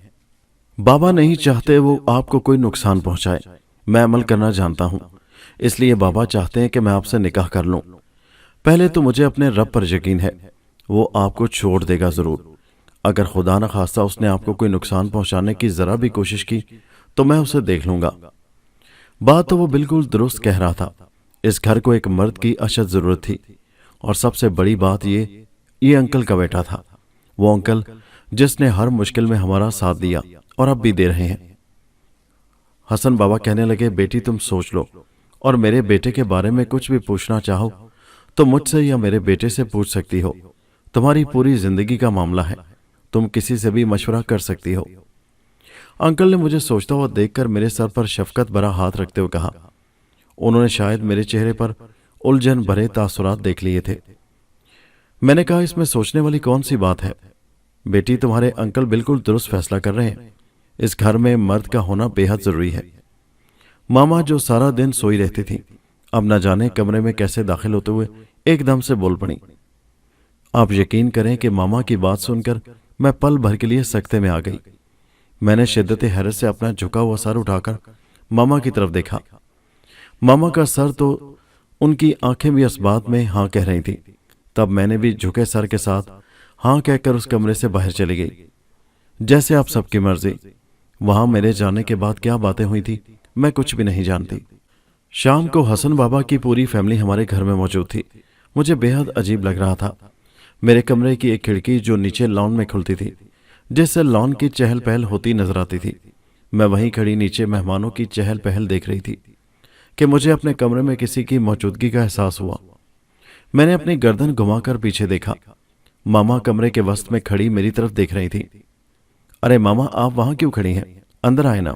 बाबा नहीं चाहते वो आपको कोई नुकसान पहुंचाए। मैं अमल करना जानता हूं, इसलिए बाबा चाहते हैं कि मैं आपसे निकाह कर लूं। पहले तो मुझे अपने रब पर यकीन है, वो आपको छोड़ देगा जरूर। अगर खुदा न खास्ता उसने आपको कोई नुकसान पहुंचाने की जरा भी कोशिश की तो मैं उसे देख लूंगा। बात तो वो बिल्कुल दुरुस्त कह रहा था। इस घर को एक मर्द की अशद जरूरत थी, और सबसे बड़ी बात ये अंकल का बेटा था। वो अंकल जिसने हर मुश्किल में हमारा साथ दिया और अब भी दे रहे हैं। हसन बाबा कहने लगे, बेटी तुम सोच लो, और मेरे बेटे के बारे में कुछ भी पूछना चाहो तो मुझसे या मेरे बेटे से पूछ सकती हो। तुम्हारी पूरी जिंदगी का मामला है, तुम किसी से भी मशवरा कर सकती हो। अंकल ने मुझे सोचता हुआ देखकर मेरे सर पर शफकत भरा हाथ रखते हुए कहा। उन्होंने शायद मेरे चेहरे पर उलझन भरे तासुरात देख लिए थे। मैंने कहा, इसमें सोचने वाली कौन सी बात है? बेटी, तुम्हारे अंकल बिल्कुल दुरुस्त फैसला कर रहे हैं। इस घर में मर्द का होना बेहद जरूरी है। मामा जो सारा दिन सोई रहती थी, अब न जाने कमरे में कैसे दाखिल होते हुए एकदम से बोल पड़ी। आप यकीन करें कि मामा की बात सुनकर मैं पल भर के लिए सकते में आ गई। मैंने शिद्दत हैरत से अपना झुका हुआ सर उठाकर मामा की तरफ देखा। मामा का सर तो उनकी आंखें भी इस बात में हाँ कह रही थी। तब मैंने भी झुके सर के साथ हाँ कहकर उस कमरे से बाहर चली गई। जैसे आप सबकी मर्जी। वहां मेरे जाने के बाद क्या बातें हुई थी मैं कुछ भी नहीं जानती। शाम को हसन बाबा की पूरी फैमिली हमारे घर में मौजूद थी। मुझे बेहद अजीब लग रहा था। मेरे कमरे की एक खिड़की जो नीचे लॉन में खुलती थी, जिससे लॉन की चहल पहल होती नजर आती थी, मैं वहीं खड़ी नीचे मेहमानों की चहल पहल देख रही थी कि मुझे अपने कमरे में किसी की मौजूदगी का एहसास हुआ। मैंने अपनी गर्दन घुमाकर पीछे देखा। मामा कमरे के वस्त में खड़ी मेरी तरफ देख रही थी। अरे मामा, आप वहां क्यों खड़ी हैं? अंदर आए ना।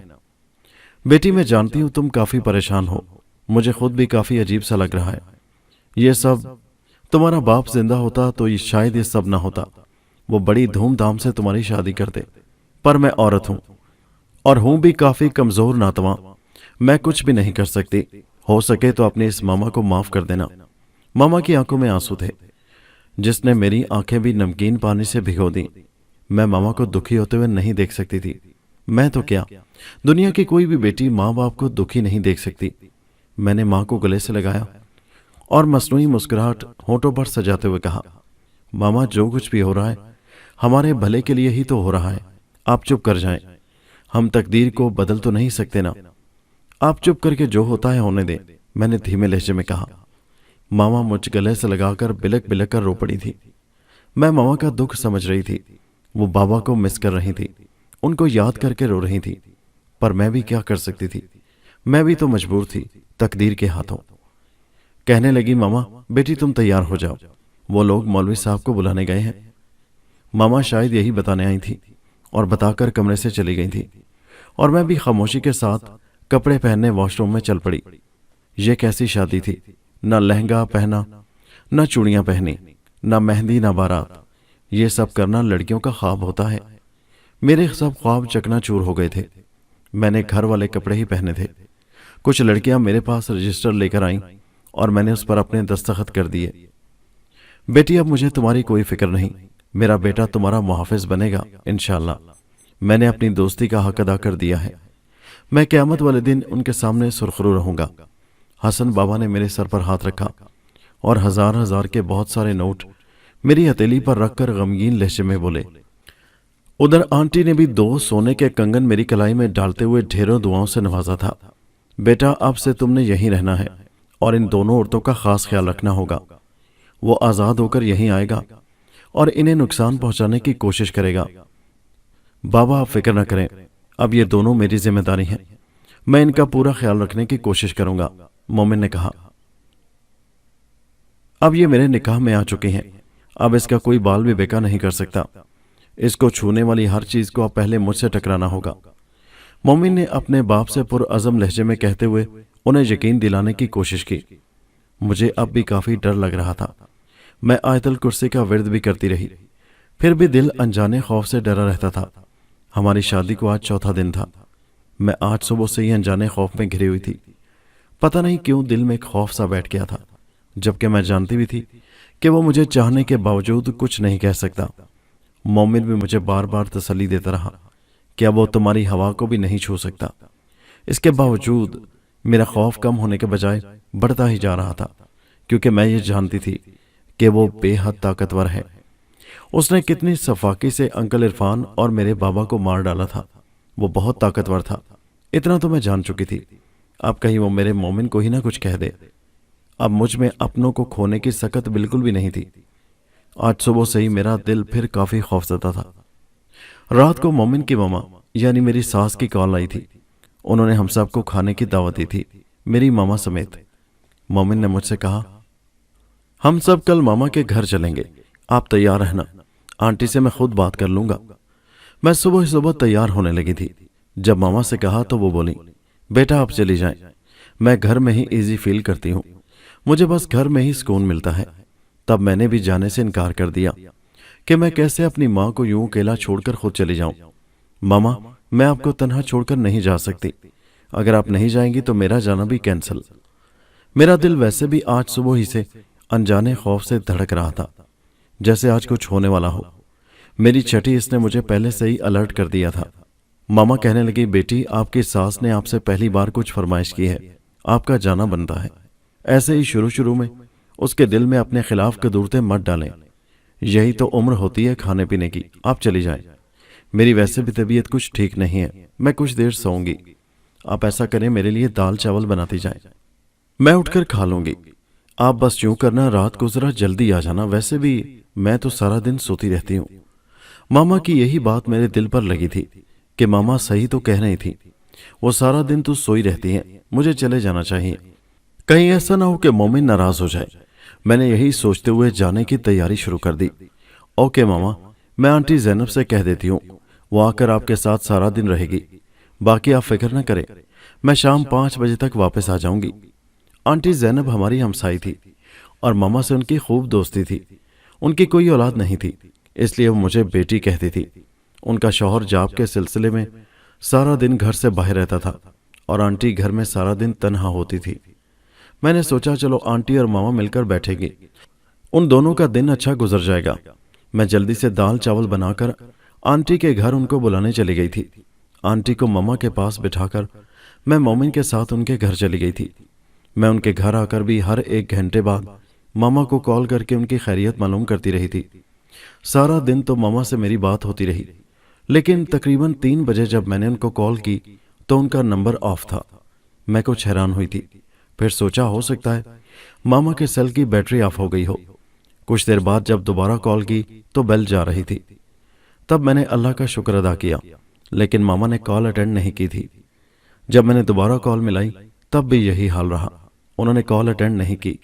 बेटी, मैं जानती हूं तुम काफी परेशान हो। मुझे खुद भी काफी अजीब सा लग रहा है। ये सब, तुम्हारा बाप जिंदा होता तो ये शायद ये सब ना होता। वो बड़ी धूमधाम से तुम्हारी शादी करते, पर मैं औरत हूं, और हूं भी काफी कमजोर नातवा। मैं कुछ भी नहीं कर सकती। हो सके तो अपने इस मामा को माफ कर देना। मामा की आंखों में आंसू थे, जिसने मेरी आंखें भी नमकीन पानी से भिगो दी। मैं मामा को दुखी होते हुए नहीं देख सकती थी। मैं तो क्या, दुनिया की कोई भी बेटी माँ बाप को दुखी नहीं देख सकती। मैंने माँ को गले से लगाया और मसनूई मुस्कुराहट होठों पर सजाते हुए कहा, मामा, जो कुछ भी हो रहा है हमारे भले के लिए ही तो हो रहा है। आप चुप कर जाएं। हम तकदीर को बदल तो नहीं सकते ना। आप चुप करके जो होता है होने दें, मैंने धीमे लहजे में कहा। मामा मुझ गले से लगाकर बिलक बिलक कर रो पड़ी थी। मैं मामा का दुख समझ रही थी। वो बाबा को मिस कर रही थी, उनको याद करके रो रही थी। पर मैं भी क्या कर सकती थी? मैं भी तो मजबूर थी तकदीर के हाथों। कहने लगी, मामा बेटी तुम तैयार हो जाओ, वो लोग मौलवी साहब को बुलाने गए हैं। मामा शायद यही बताने आई थी और बताकर कमरे से चली गई थी, और मैं भी खामोशी के साथ कपड़े पहनने वॉशरूम में चल पड़ी। ये कैसी शादी थी? न लहंगा पहना, न चूड़ियां पहनी, न मेहंदी, न बारात। ये सब करना लड़कियों का ख्वाब होता है। मेरे सब ख्वाब चकनाचूर हो गए थे। मैंने घर वाले कपड़े ही पहने थे। कुछ लड़कियां मेरे पास रजिस्टर लेकर आईं और मैंने उस पर अपने दस्तखत कर दिए। बेटी, अब मुझे तुम्हारी कोई फिक्र नहीं। मेरा बेटा तुम्हारा मुहाफिज बनेगा इंशाअल्लाह। मैंने अपनी दोस्ती का हक अदा कर दिया है। मैं क़यामत वाले दिन उनके सामने सुरखरू रहूंगा। हसन बाबा ने मेरे सर पर हाथ रखा और हजार हजार के बहुत सारे नोट मेरी हथेली पर रखकर गमगीन लहजे में बोले। उधर आंटी ने भी 2 सोने के कंगन मेरी कलाई में डालते हुए ढेरों दुआओं से नवाजा था। बेटा, अब से तुमने यहीं रहना है और इन दोनों औरतों का खास ख्याल रखना होगा। वो आज़ाद होकर यहीं आएगा और इन्हें नुकसान पहुंचाने की कोशिश करेगा। बाबा, आप फिक्र न करें, अब ये दोनों मेरी जिम्मेदारी हैं। मैं इनका पूरा ख्याल रखने की कोशिश करूंगा, मोमिन ने कहा। अब ये मेरे निकाह में आ चुके हैं, अब इसका कोई बाल भी बेका नहीं कर सकता। इसको छूने वाली हर चीज को अब पहले मुझसे टकराना होगा। मोमिन ने अपने बाप से पुरअज़म लहजे में कहते हुए उन्हें यकीन दिलाने की कोशिश की। मुझे अब भी काफी डर लग रहा था। मैं आयतल कुर्सी का विर्द भी करती रही, फिर भी दिल अनजाने खौफ से डरा रहता था। हमारी शादी को आज 4था दिन था। मैं आज सुबह से ही अनजाने खौफ में घिरी हुई थी। पता नहीं क्यों दिल में खौफ सा बैठ गया था, जबकि मैं जानती भी थी कि वो मुझे चाहने के बावजूद कुछ नहीं कह सकता। मोमिन भी मुझे बार बार तसल्ली देता रहा कि अब वो तुम्हारी हवा को भी नहीं छू सकता। इसके बावजूद मेरा खौफ कम होने के बजाय बढ़ता ही जा रहा था, क्योंकि मैं ये जानती थी कि वो बेहद ताकतवर है। उसने कितनी सफाकी से अंकल इरफान और मेरे बाबा को मार डाला था। वो बहुत ताकतवर था, इतना तो मैं जान चुकी थी। अब कहीं वो मेरे मोमिन को ही ना कुछ कह दे। अब मुझ में अपनों को खोने की सकत बिल्कुल भी नहीं थी। आज सुबह से ही मेरा दिल फिर काफी खौफजदा था। रात को मोमिन की मामा यानी मेरी सास की कॉल आई थी। उन्होंने हम सबको खाने की दावत दी थी, मेरी मामा समेत। मोमिन ने मुझसे कहा, हम सब कल मामा के घर चलेंगे, आप तैयार रहना, आंटी से मैं खुद बात कर लूंगा। मैं सुबह सुबह तैयार होने लगी थी। जब मामा से कहा तो वो बोली, बेटा आप चली जाएं, मैं घर में ही इजी फील करती हूँ, मुझे बस घर में ही सुकून मिलता है। तब मैंने भी जाने से इनकार कर दिया कि मैं कैसे अपनी माँ को यूं अकेला छोड़कर खुद चली जाऊं। मामा, मैं आपको तन्हा छोड़कर नहीं जा सकती, अगर आप नहीं जाएंगी तो मेरा जाना भी कैंसिल। मेरा दिल वैसे भी आज सुबह ही से अनजाने खौफ से धड़क रहा था, जैसे आज कुछ होने वाला हो। मेरी छठी इसने मुझे पहले से ही अलर्ट कर दिया था। मामा कहने लगी, बेटी आपकी सास ने आपसे पहली बार कुछ फरमाइश की है, आपका जाना बनता है। ऐसे ही शुरू शुरू में उसके दिल में अपने खिलाफ कदूरतें मत डालें, यही तो उम्र होती है खाने पीने की, आप चली जाएं। मेरी वैसे भी तबीयत कुछ ठीक नहीं है, मैं कुछ देर सोऊंगी, आप ऐसा करें मेरे लिए दाल चावल बनाती जाएं, मैं उठकर खा लूंगी। आप बस यूं करना, रात को जरा जल्दी आ जाना, वैसे भी मैं तो सारा दिन सोती रहती हूँ। मामा की यही बात मेरे दिल पर लगी थी कि मामा सही तो कह रही थी, वो सारा दिन तो सोई रहती हैं, मुझे चले जाना चाहिए, कहीं ऐसा ना हो कि मोमिन नाराज हो जाए। मैंने यही सोचते हुए जाने की तैयारी शुरू कर दी। ओके मामा, मैं आंटी जैनब से कह देती हूँ, वो आकर आपके साथ सारा दिन रहेगी, बाकी आप फिक्र न करें, मैं शाम 5 बजे तक वापस आ जाऊंगी। आंटी जैनब हमारी हमसाई थी और मामा से उनकी खूब दोस्ती थी। उनकी कोई औलाद नहीं थी, इसलिए वो मुझे बेटी कहती थी। उनका शौहर जॉब के सिलसिले में सारा दिन घर से बाहर रहता था और आंटी घर में सारा दिन तन्हा होती थी। मैंने सोचा चलो आंटी और मामा मिलकर बैठेंगे, उन दोनों का दिन अच्छा गुजर जाएगा। मैं जल्दी से दाल चावल बनाकर आंटी के घर उनको बुलाने चली गई थी। आंटी को मामा के पास बिठाकर मैं मोमिन के साथ उनके घर चली गई थी। मैं उनके घर आकर भी हर 1 घंटे बाद मामा को कॉल करके उनकी खैरियत मालूम करती रही थी। सारा दिन तो मामा से मेरी बात होती रही, लेकिन तकरीबन 3 बजे जब मैंने उनको कॉल की तो उनका नंबर ऑफ था। मैं कुछ हैरान हुई थी, फिर सोचा हो सकता है मामा के सेल की बैटरी ऑफ हो गई हो। कुछ देर बाद जब दोबारा कॉल की तो बेल जा रही थी। तब मैंने अल्लाह का शुक्र अदा किया, लेकिन मामा ने कॉल अटेंड नहीं की थी। जब मैंने दोबारा कॉल मिलाई तब भी यही हाल रहा, उन्होंने कॉल अटेंड नहीं की।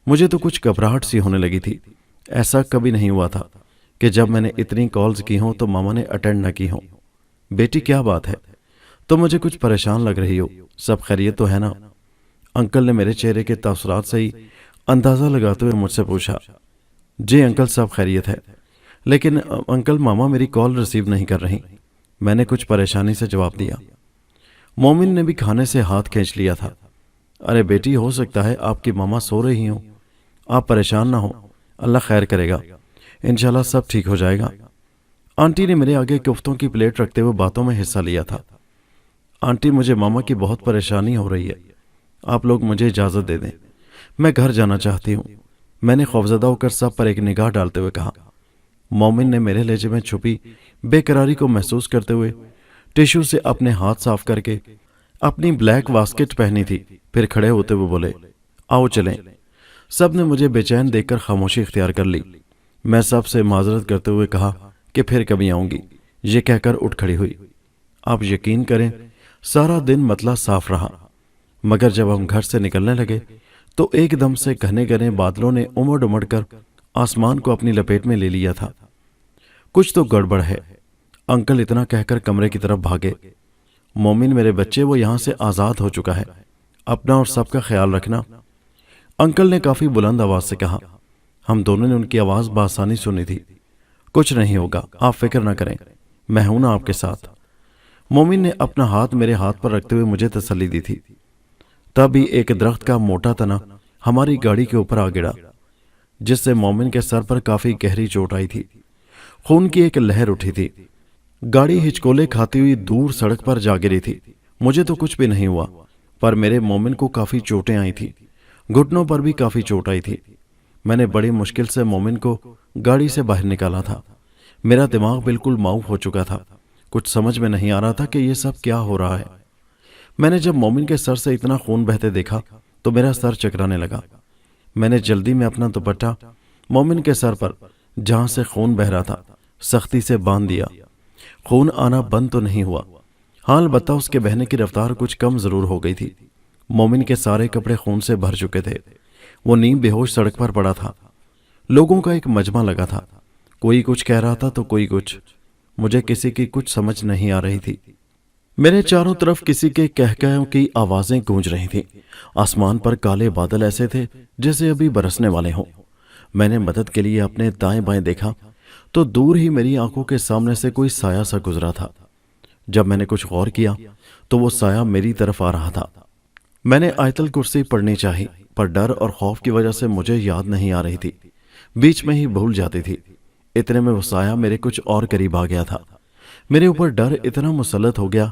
मुझे तो कुछ घबराहट सी होने लगी थी। ऐसा कभी नहीं हुआ था कि जब मैंने इतनी कॉल्स की हों तो मामा ने अटेंड न की हों। बेटी क्या बात है, तो मुझे कुछ परेशान लग रही हो, सब खैरियत तो है ना? अंकल ने मेरे चेहरे के तासुरात से ही अंदाजा लगाते हुए मुझसे पूछा। जी अंकल, सब खैरियत है, लेकिन अंकल मामा मेरी कॉल रिसीव नहीं कर रही, मैंने कुछ परेशानी से जवाब दिया। मोमिन ने भी खाने से हाथ खींच लिया था। अरे बेटी, हो सकता है आपकी मामा सो रही हो, आप परेशान ना हो, अल्लाह खैर करेगा, इंशाल्लाह सब ठीक हो जाएगा। आंटी ने मेरे आगे कुफ्तों की प्लेट रखते हुए बातों में हिस्सा लिया था। आंटी, मुझे मामा की बहुत परेशानी हो रही है, आप लोग मुझे इजाज़त दे दें, मैं घर जाना चाहती हूँ, मैंने खौफजदा होकर सब पर एक निगाह डालते हुए कहा। मोमिन ने मेरे लहजे में छुपी बेकरारी को महसूस करते हुए टिश्यू से अपने हाथ साफ करके अपनी ब्लैक वास्केट पहनी थी, फिर खड़े होते हुए बोले, आओ चलें। सब ने मुझे बेचैन देखकर खामोशी इख्तियार कर ली। मैं सबसे माजरत करते हुए कहा कि फिर कभी आऊंगी, ये कहकर उठ खड़ी हुई। आप यकीन करें, सारा दिन मतला साफ रहा, मगर जब हम घर से निकलने लगे तो एकदम से घने घने बादलों ने उमड़ उमड़ कर आसमान को अपनी लपेट में ले लिया था। कुछ तो गड़बड़ है, अंकल इतना कहकर कमरे की तरफ भागे। मोमिन मेरे बच्चे, वो यहां से आजाद हो चुका है, अपना और सबका ख्याल रखना, अंकल ने काफी बुलंद आवाज से कहा। हम दोनों ने उनकी आवाज बासानी सुनी थी। कुछ नहीं होगा, आप फिक्र ना करें, मैं हूं ना आपके साथ। मोमिन ने अपना हाथ मेरे हाथ पर रखते हुए मुझे तसल्ली दी थी। तभी एक दरख्त का मोटा तना हमारी गाड़ी के ऊपर आ गिरा, जिससे मोमिन के सर पर काफी गहरी चोट आई थी। खून की एक लहर उठी थी। गाड़ी हिचकोले खाती हुई दूर सड़क पर जा गिरी थी। मुझे तो कुछ भी नहीं हुआ, पर मेरे मोमिन को काफी चोटें आई थी, घुटनों पर भी काफी चोट आई थी। मैंने बड़ी मुश्किल से मोमिन को गाड़ी से बाहर निकाला था। मेरा दिमाग बिल्कुल माऊफ हो चुका था, कुछ समझ में नहीं आ रहा था कि ये सब क्या हो रहा है। میں نے جب مومن کے سر سے اتنا خون بہتے دیکھا تو میرا سر چکرانے لگا۔ میں نے جلدی میں اپنا دوپٹہ مومن کے سر پر جہاں سے خون بہ رہا تھا سختی سے باندھ دیا۔ خون آنا بند تو نہیں ہوا، ہاں البتہ اس کے بہنے کی رفتار کچھ کم ضرور ہو گئی تھی۔ مومن کے سارے کپڑے خون سے بھر چکے تھے، وہ نیم بے ہوش سڑک پر پڑا تھا۔ لوگوں کا ایک مجمع لگا تھا، کوئی کچھ کہہ رہا تھا تو کوئی کچھ، مجھے کسی کی کچھ سمجھ نہیں آ رہی تھی۔ میرے چاروں طرف کسی کے کہکہوں کی آوازیں گونج رہی تھیں۔ آسمان پر کالے بادل ایسے تھے جیسے ابھی برسنے والے ہوں۔ میں نے مدد کے لیے اپنے دائیں بائیں دیکھا تو دور ہی میری آنکھوں کے سامنے سے کوئی سایہ سا گزرا تھا۔ جب میں نے کچھ غور کیا تو وہ سایہ میری طرف آ رہا تھا۔ میں نے آیت الکرسی پڑھنی چاہی، پر ڈر اور خوف کی وجہ سے مجھے یاد نہیں آ رہی تھی، بیچ میں ہی بھول جاتی تھی۔ اتنے میں وہ سایہ میرے کچھ اور قریب آ گیا تھا۔ میرے اوپر ڈر اتنا مسلط ہو گیا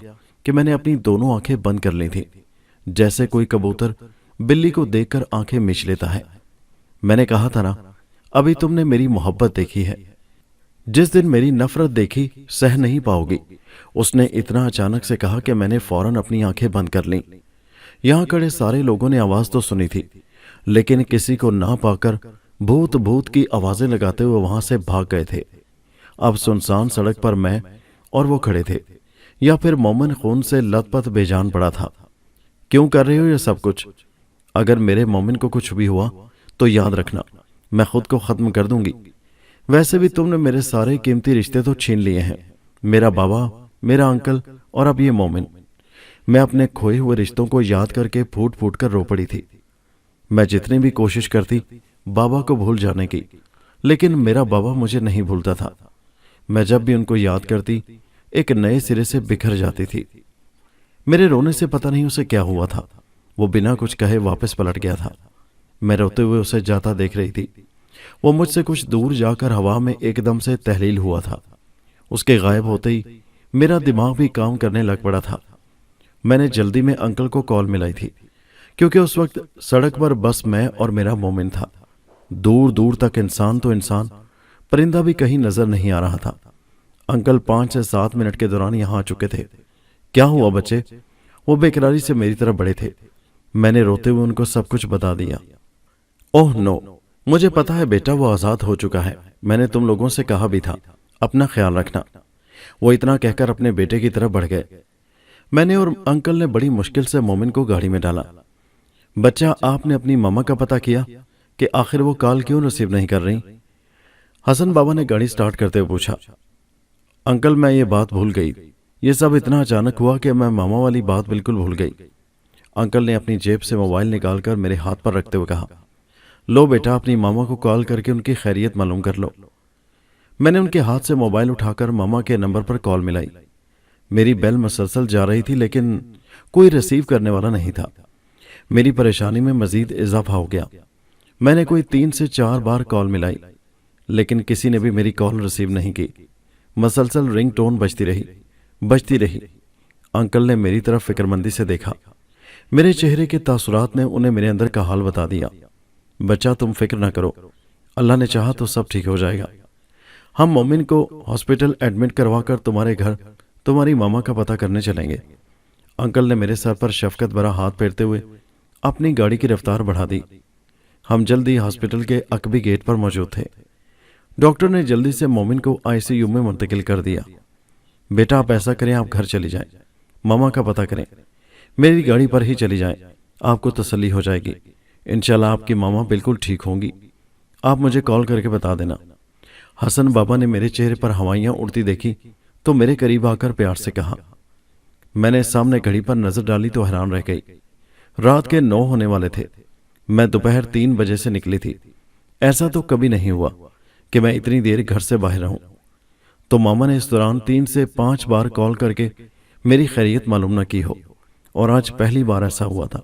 کہ میں نے اپنی دونوں آنکھیں بند کر لی تھیں، جیسے کوئی کبوتر بلی کو دیکھ کر آنکھیں مچ لیتا ہے۔ میں نے کہا تھا نا، ابھی تم نے میری محبت دیکھی ہے، جس دن میری نفرت دیکھی سہ نہیں پاؤ گی۔ اس نے اتنا اچانک سے کہا کہ میں نے فوراً اپنی آنکھیں بند کر لیں۔ یہاں کھڑے سارے لوگوں نے آواز تو سنی تھی، لیکن کسی کو نہ پا کر بھوت بھوت کی آوازیں لگاتے ہوئے وہاں سے بھاگ گئے تھے۔ اب سنسان سڑک پر میں اور وہ کھڑے تھے، یا پھر مومن خون سے لت پت بے جان پڑا تھا۔ کیوں کر رہے ہو یہ سب کچھ؟ اگر میرے مومن کو کچھ بھی ہوا تو یاد رکھنا میں خود کو ختم کر دوں گی۔ ویسے بھی تم نے میرے سارے قیمتی رشتے تو چھین لیے ہیں، میرا بابا، میرا انکل اور اب یہ مومن۔ میں اپنے کھوئے ہوئے رشتوں کو یاد کر کے پھوٹ پھوٹ کر رو پڑی تھی۔ میں جتنی بھی کوشش کرتی بابا کو بھول جانے کی، لیکن میرا بابا مجھے نہیں بھولتا تھا۔ میں جب بھی ان کو یاد کرتی ایک نئے سرے سے بکھر جاتی تھی۔ میرے رونے سے پتہ نہیں اسے کیا ہوا تھا، وہ بنا کچھ کہے واپس پلٹ گیا تھا۔ میں روتے ہوئے اسے جاتا دیکھ رہی تھی۔ وہ مجھ سے کچھ دور جا کر ہوا میں ایک دم سے تحلیل ہوا تھا۔ اس کے غائب ہوتے ہی میرا دماغ بھی کام کرنے لگ پڑا تھا۔ میں نے جلدی میں انکل کو کال ملائی تھی، کیونکہ اس وقت سڑک پر بس میں اور میرا مومن تھا۔ دور دور تک انسان تو انسان، پرندہ بھی کہیں نظر نہیں آ رہا تھا۔ انکل 5 سے 7 منٹ کے دوران یہاں آ چکے تھے۔ کیا ہوا بچے؟ وہ بے قراری سے میری طرف بڑھے تھے۔ میں نے روتے ہوئے ان کو سب کچھ بتا دیا۔ اوہ نو، مجھے پتا ہے بیٹا، وہ آزاد ہو چکا ہے۔ میں نے تم لوگوں سے کہا بھی تھا، اپنا خیال رکھنا۔ وہ اتنا کہہ کر اپنے بیٹے کی طرف بڑھ گئے۔ میں نے اور انکل نے بڑی مشکل سے مومن کو گاڑی میں ڈالا۔ بچہ، آپ نے اپنی ماما کا پتہ کیا کہ آخر وہ کال کیوں ریسیو نہیں کر رہی؟ حسن بابا نے گاڑی سٹارٹ کرتے ہوئے پوچھا۔ انکل، میں یہ بات بھول گئی، یہ سب اتنا اچانک ہوا کہ میں ماما والی بات بالکل بھول گئی۔ انکل نے اپنی جیب سے موبائل نکال کر میرے ہاتھ پر رکھتے ہوئے کہا، لو بیٹا، اپنی ماما کو کال کر کے ان کی خیریت معلوم کر لو۔ میں نے ان کے ہاتھ سے موبائل اٹھا کر ماما کے نمبر پر کال ملائی۔ میری بیل مسلسل جا رہی تھی، لیکن کوئی ریسیو کرنے والا نہیں تھا۔ میری پریشانی میں مزید اضافہ ہو گیا۔ میں نے کوئی 3 سے 4 بار کال ملائی، لیکن کسی نے بھی میری کال ریسیو نہیں کی۔ مسلسل رنگ ٹون بجتی رہی۔ انکل نے میری طرف فکر مندی سے دیکھا۔ میرے چہرے کے تاثرات نے انہیں میرے اندر کا حال بتا دیا۔ بچہ، تم فکر نہ کرو، اللہ نے چاہا تو سب ٹھیک ہو جائے گا۔ ہم مومن کو ہاسپٹل ایڈمٹ کروا کر تمہارے گھر تمہاری ماما کا پتہ کرنے چلیں گے۔ انکل نے میرے سر پر شفقت بھرا ہاتھ پھیرتے ہوئے اپنی گاڑی کی رفتار بڑھا دی۔ ہم جلدی ہاسپٹل کے عقبی گیٹ پر موجود تھے۔ ڈاکٹر نے جلدی سے مومن کو ICU میں منتقل کر دیا۔ بیٹا، آپ ایسا کریں، آپ گھر چلی جائیں، ماما کا پتہ کریں، میری گاڑی پر ہی چلی جائیں، آپ کو تسلی ہو جائے گی۔ انشاءاللہ آپ کی ماما بالکل ٹھیک ہوں گی، آپ مجھے کال کر کے بتا دینا۔ حسن بابا نے میرے چہرے پر ہوائیاں اڑتی دیکھی تو میرے قریب آ کر پیار سے کہا۔ میں نے سامنے گھڑی پر نظر ڈالی تو حیران رہ گئی۔ رات کے 9 ہونے والے تھے۔ میں دوپہر 3 بجے سے نکلی تھی۔ ایسا تو کبھی نہیں ہوا کہ میں اتنی دیر گھر سے باہر رہوں۔ تو ماما نے اس دوران 3 سے 5 بار کال کر کے میری خیریت معلوم نہ کی ہو، اور آج پہلی بار ایسا ہوا تھا۔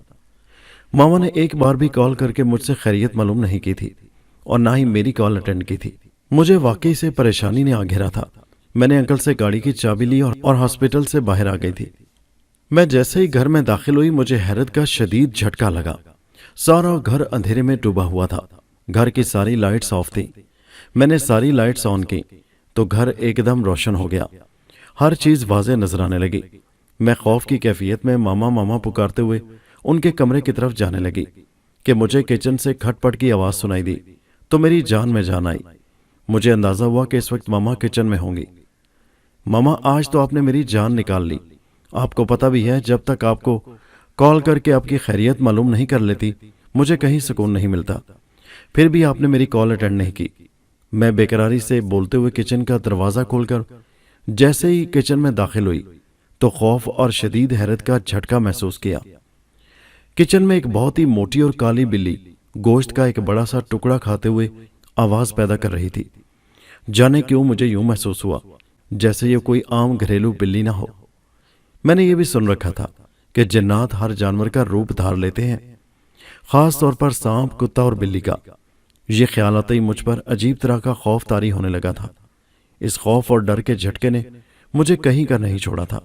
ماما نے ایک بار بھی کال کر کے مجھ سے خیریت معلوم نہیں کی تھی، اور نہ ہی میری کال اٹینڈ کی تھی۔ مجھے واقعی سے پریشانی نے آ گھیرا تھا۔ میں نے انکل سے گاڑی کی چابی لی اور ہاسپٹل سے باہر آ گئی تھی۔ میں جیسے ہی گھر میں داخل ہوئی مجھے حیرت کا شدید جھٹکا لگا۔ سارا گھر اندھیرے میں ڈوبا ہوا تھا۔ گھر کی ساری لائٹس آف تھیں۔ میں نے ساری لائٹس آن کی تو گھر ایک دم روشن ہو گیا۔ ہر چیز واضح نظر آنے لگی۔ میں خوف کی کیفیت میں ماما ماما پکارتے ہوئے ان کے کمرے کی طرف جانے لگی کہ مجھے کچن سے کھٹ پٹ کی آواز سنائی دی تو میری جان میں جان آئی۔ مجھے اندازہ ہوا کہ اس وقت ماما کچن میں ہوں گی۔ ماما آج تو آپ نے میری جان نکال لی۔ آپ کو پتہ بھی ہے جب تک آپ کو کال کر کے آپ کی خیریت معلوم نہیں کر لیتی مجھے کہیں سکون نہیں ملتا۔ پھر بھی آپ نے میری کال اٹینڈ نہیں کی۔ میں بے قراری سے بولتے ہوئے کچن کا دروازہ کھول کر جیسے ہی کچن میں داخل ہوئی تو خوف اور شدید حیرت کا جھٹکا محسوس کیا۔ کچن میں ایک بہت ہی موٹی اور کالی بلی گوشت کا ایک بڑا سا ٹکڑا کھاتے ہوئے آواز پیدا کر رہی تھی۔ جانے کیوں مجھے یوں محسوس ہوا جیسے یہ کوئی عام گھریلو بلی نہ ہو۔ میں نے یہ بھی سن رکھا تھا کہ جنات ہر جانور کا روپ دھار لیتے ہیں، خاص طور پر سانپ، کتا اور بلی کا۔ یہ خیال آتے ہی مجھ پر عجیب طرح کا خوف طاری ہونے لگا تھا۔ اس خوف اور ڈر کے جھٹکے نے مجھے کہیں کا نہیں چھوڑا تھا۔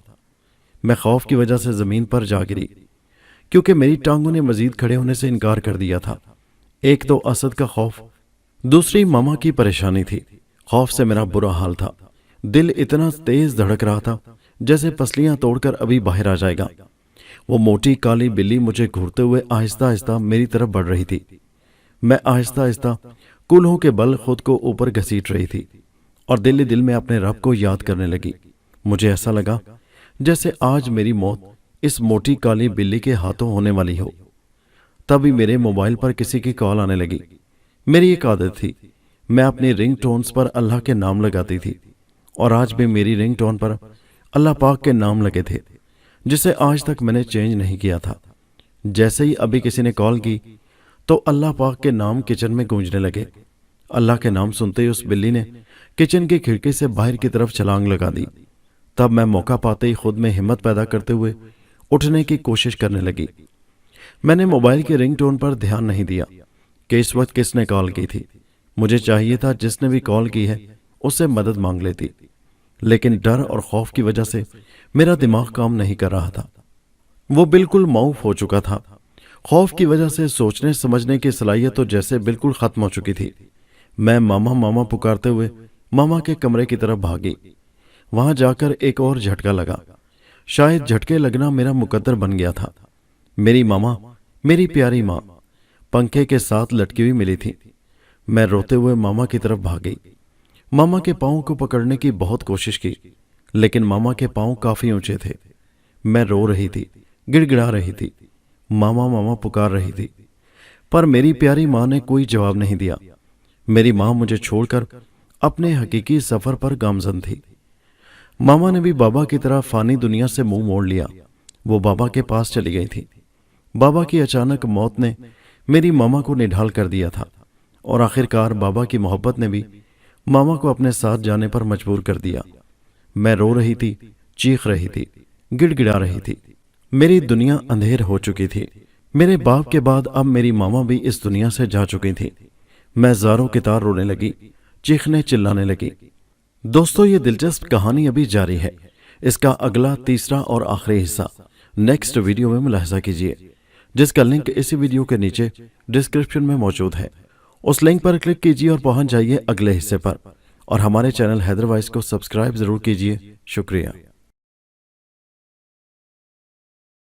میں خوف کی وجہ سے زمین پر جا گری کیونکہ میری ٹانگوں نے مزید کھڑے ہونے سے انکار کر دیا تھا۔ ایک تو اسد کا خوف، دوسری ماما کی پریشانی تھی۔ خوف سے میرا برا حال تھا۔ دل اتنا تیز دھڑک رہا تھا جیسے پسلیاں توڑ کر ابھی باہر آ جائے گا۔ وہ موٹی کالی بلی مجھے گھورتے ہوئے آہستہ آہستہ میری طرف بڑھ رہی تھی۔ میں آہستہ آہستہ کولہوں کے بل خود کو اوپر گھسیٹ رہی تھی اور دل ہی دل میں اپنے رب کو یاد کرنے لگی۔ مجھے ایسا لگا جیسے آج میری موت اس موٹی کالی بلی کے ہاتھوں ہونے والی ہو۔ تبھی میرے موبائل پر کسی کی کال آنے لگی۔ میری ایک عادت تھی، میں اپنی رنگ ٹونز پر اللہ کے نام لگاتی تھی، اور آج بھی میری رنگ ٹون پر اللہ پاک کے نام لگے تھے جسے آج تک میں نے چینج نہیں کیا تھا۔ جیسے ہی ابھی کسی نے کال کی تو اللہ پاک کے نام کچن میں گونجنے لگے۔ اللہ کے نام سنتے ہی اس بلی نے کچن کی کھڑکی سے باہر کی طرف چھلانگ لگا دی۔ تب میں موقع پاتے ہی خود میں ہمت پیدا کرتے ہوئے اٹھنے کی کوشش کرنے لگی۔ میں نے موبائل کی رنگ ٹون پر دھیان نہیں دیا کہ اس وقت کس نے کال کی تھی۔ مجھے چاہیے تھا جس نے بھی کال کی ہے اس سے مدد مانگ لیتی، لیکن ڈر اور خوف کی وجہ سے میرا دماغ کام نہیں کر رہا تھا۔ وہ بالکل معاف ہو چکا تھا۔ خوف کی وجہ سے سوچنے سمجھنے کی صلاحیت تو جیسے بالکل ختم ہو چکی تھی۔ میں ماما ماما پکارتے ہوئے ماما کے کمرے کی طرف بھاگی۔ وہاں جا کر ایک اور جھٹکا لگا۔ شاید جھٹکے لگنا میرا مقدر بن گیا تھا۔ میری ماما، میری پیاری ماں، پنکھے کے ساتھ لٹکی ہوئی ملی تھی۔ میں روتے ہوئے ماما کی طرف بھاگی۔ ماما کے پاؤں کو پکڑنے کی بہت کوشش کی، لیکن ماما کے پاؤں کافی اونچے تھے۔ میں رو رہی تھی، گڑ گڑا رہی تھی، ماما ماما پکار رہی تھی، پر میری پیاری ماں نے کوئی جواب نہیں دیا۔ میری ماں مجھے چھوڑ کر اپنے حقیقی سفر پر گامزن تھی۔ ماما نے بھی بابا کی طرح فانی دنیا سے منہ موڑ لیا۔ وہ بابا کے پاس چلی گئی تھی۔ بابا کی اچانک موت نے میری ماما کو نڈھال کر دیا تھا، اور آخرکار بابا کی محبت نے بھی ماما کو اپنے ساتھ جانے پر مجبور کر دیا۔ میں رو رہی تھی، چیخ رہی تھی، گڑ گڑا رہی تھی۔ میری دنیا اندھیر ہو چکی تھی۔ میرے باپ کے بعد اب میری ماما بھی اس دنیا سے جا چکی تھی۔ میں زاروں کی طرح رونے لگی، چیخنے چلانے لگی۔ دوستو، یہ دلچسپ کہانی ابھی جاری ہے۔ اس کا اگلا، تیسرا اور آخری حصہ نیکسٹ ویڈیو میں ملاحظہ کیجیے، جس کا لنک اسی ویڈیو کے نیچے ڈسکرپشن میں موجود ہے۔ اس لنک پر کلک کیجیے اور پہنچ جائیے اگلے حصے پر، اور ہمارے چینل حیدر وائس کو سبسکرائب ضرور کیجیے۔ شکریہ۔